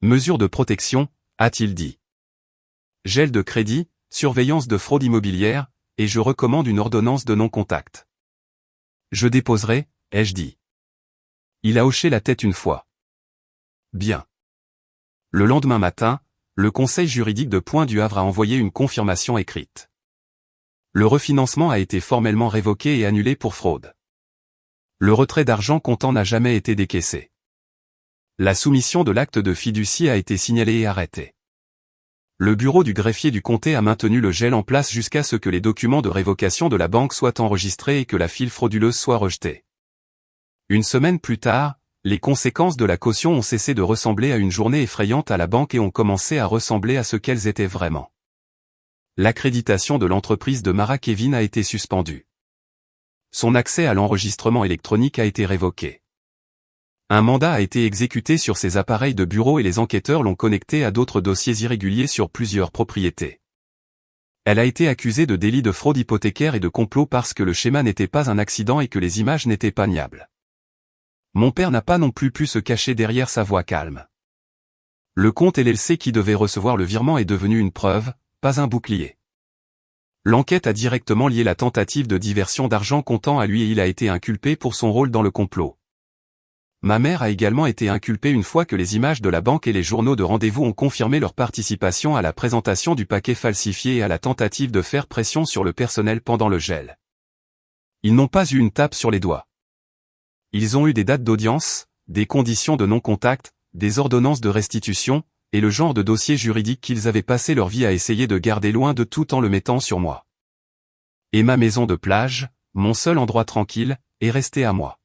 Mesure de protection, a-t-il dit. Gel de crédit, surveillance de fraude immobilière, et je recommande une ordonnance de non-contact. Je déposerai, ai-je dit. Il a hoché la tête une fois. Bien. Le lendemain matin, le conseil juridique de Pointe-du-Havre a envoyé une confirmation écrite. Le refinancement a été formellement révoqué et annulé pour fraude. Le retrait d'argent comptant n'a jamais été décaissé. La soumission de l'acte de fiducie a été signalée et arrêtée. Le bureau du greffier du comté a maintenu le gel en place jusqu'à ce que les documents de révocation de la banque soient enregistrés et que la file frauduleuse soit rejetée. Une semaine plus tard, les conséquences de la caution ont cessé de ressembler à une journée effrayante à la banque et ont commencé à ressembler à ce qu'elles étaient vraiment. L'accréditation de l'entreprise de Marat Kevin a été suspendue. Son accès à l'enregistrement électronique a été révoqué. Un mandat a été exécuté sur ses appareils de bureau et les enquêteurs l'ont connecté à d'autres dossiers irréguliers sur plusieurs propriétés. Elle a été accusée de délit de fraude hypothécaire et de complot parce que le schéma n'était pas un accident et que les images n'étaient pas niables. Mon père n'a pas non plus pu se cacher derrière sa voix calme. Le compte LLC qui devait recevoir le virement est devenu une preuve, pas un bouclier. L'enquête a directement lié la tentative de diversion d'argent comptant à lui et il a été inculpé pour son rôle dans le complot. Ma mère a également été inculpée une fois que les images de la banque et les journaux de rendez-vous ont confirmé leur participation à la présentation du paquet falsifié et à la tentative de faire pression sur le personnel pendant le gel. Ils n'ont pas eu une tape sur les doigts. Ils ont eu des dates d'audience, des conditions de non-contact, des ordonnances de restitution, et le genre de dossier juridique qu'ils avaient passé leur vie à essayer de garder loin de tout en le mettant sur moi. Et ma maison de plage, mon seul endroit tranquille, est restée à moi.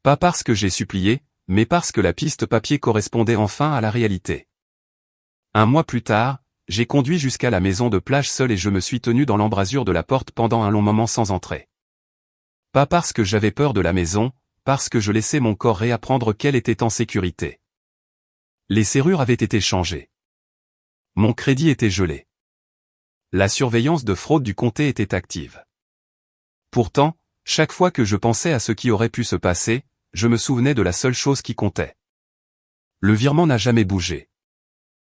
Pas parce que j'ai supplié, mais parce que la piste papier correspondait enfin à la réalité. 1 mois plus tard, j'ai conduit jusqu'à la maison de plage seul et je me suis tenu dans l'embrasure de la porte pendant un long moment sans entrer. Pas parce que j'avais peur de la maison, parce que je laissais mon corps réapprendre qu'elle était en sécurité. Les serrures avaient été changées. Mon crédit était gelé. La surveillance de fraude du comté était active. Pourtant, chaque fois que je pensais à ce qui aurait pu se passer, je me souvenais de la seule chose qui comptait. Le virement n'a jamais bougé.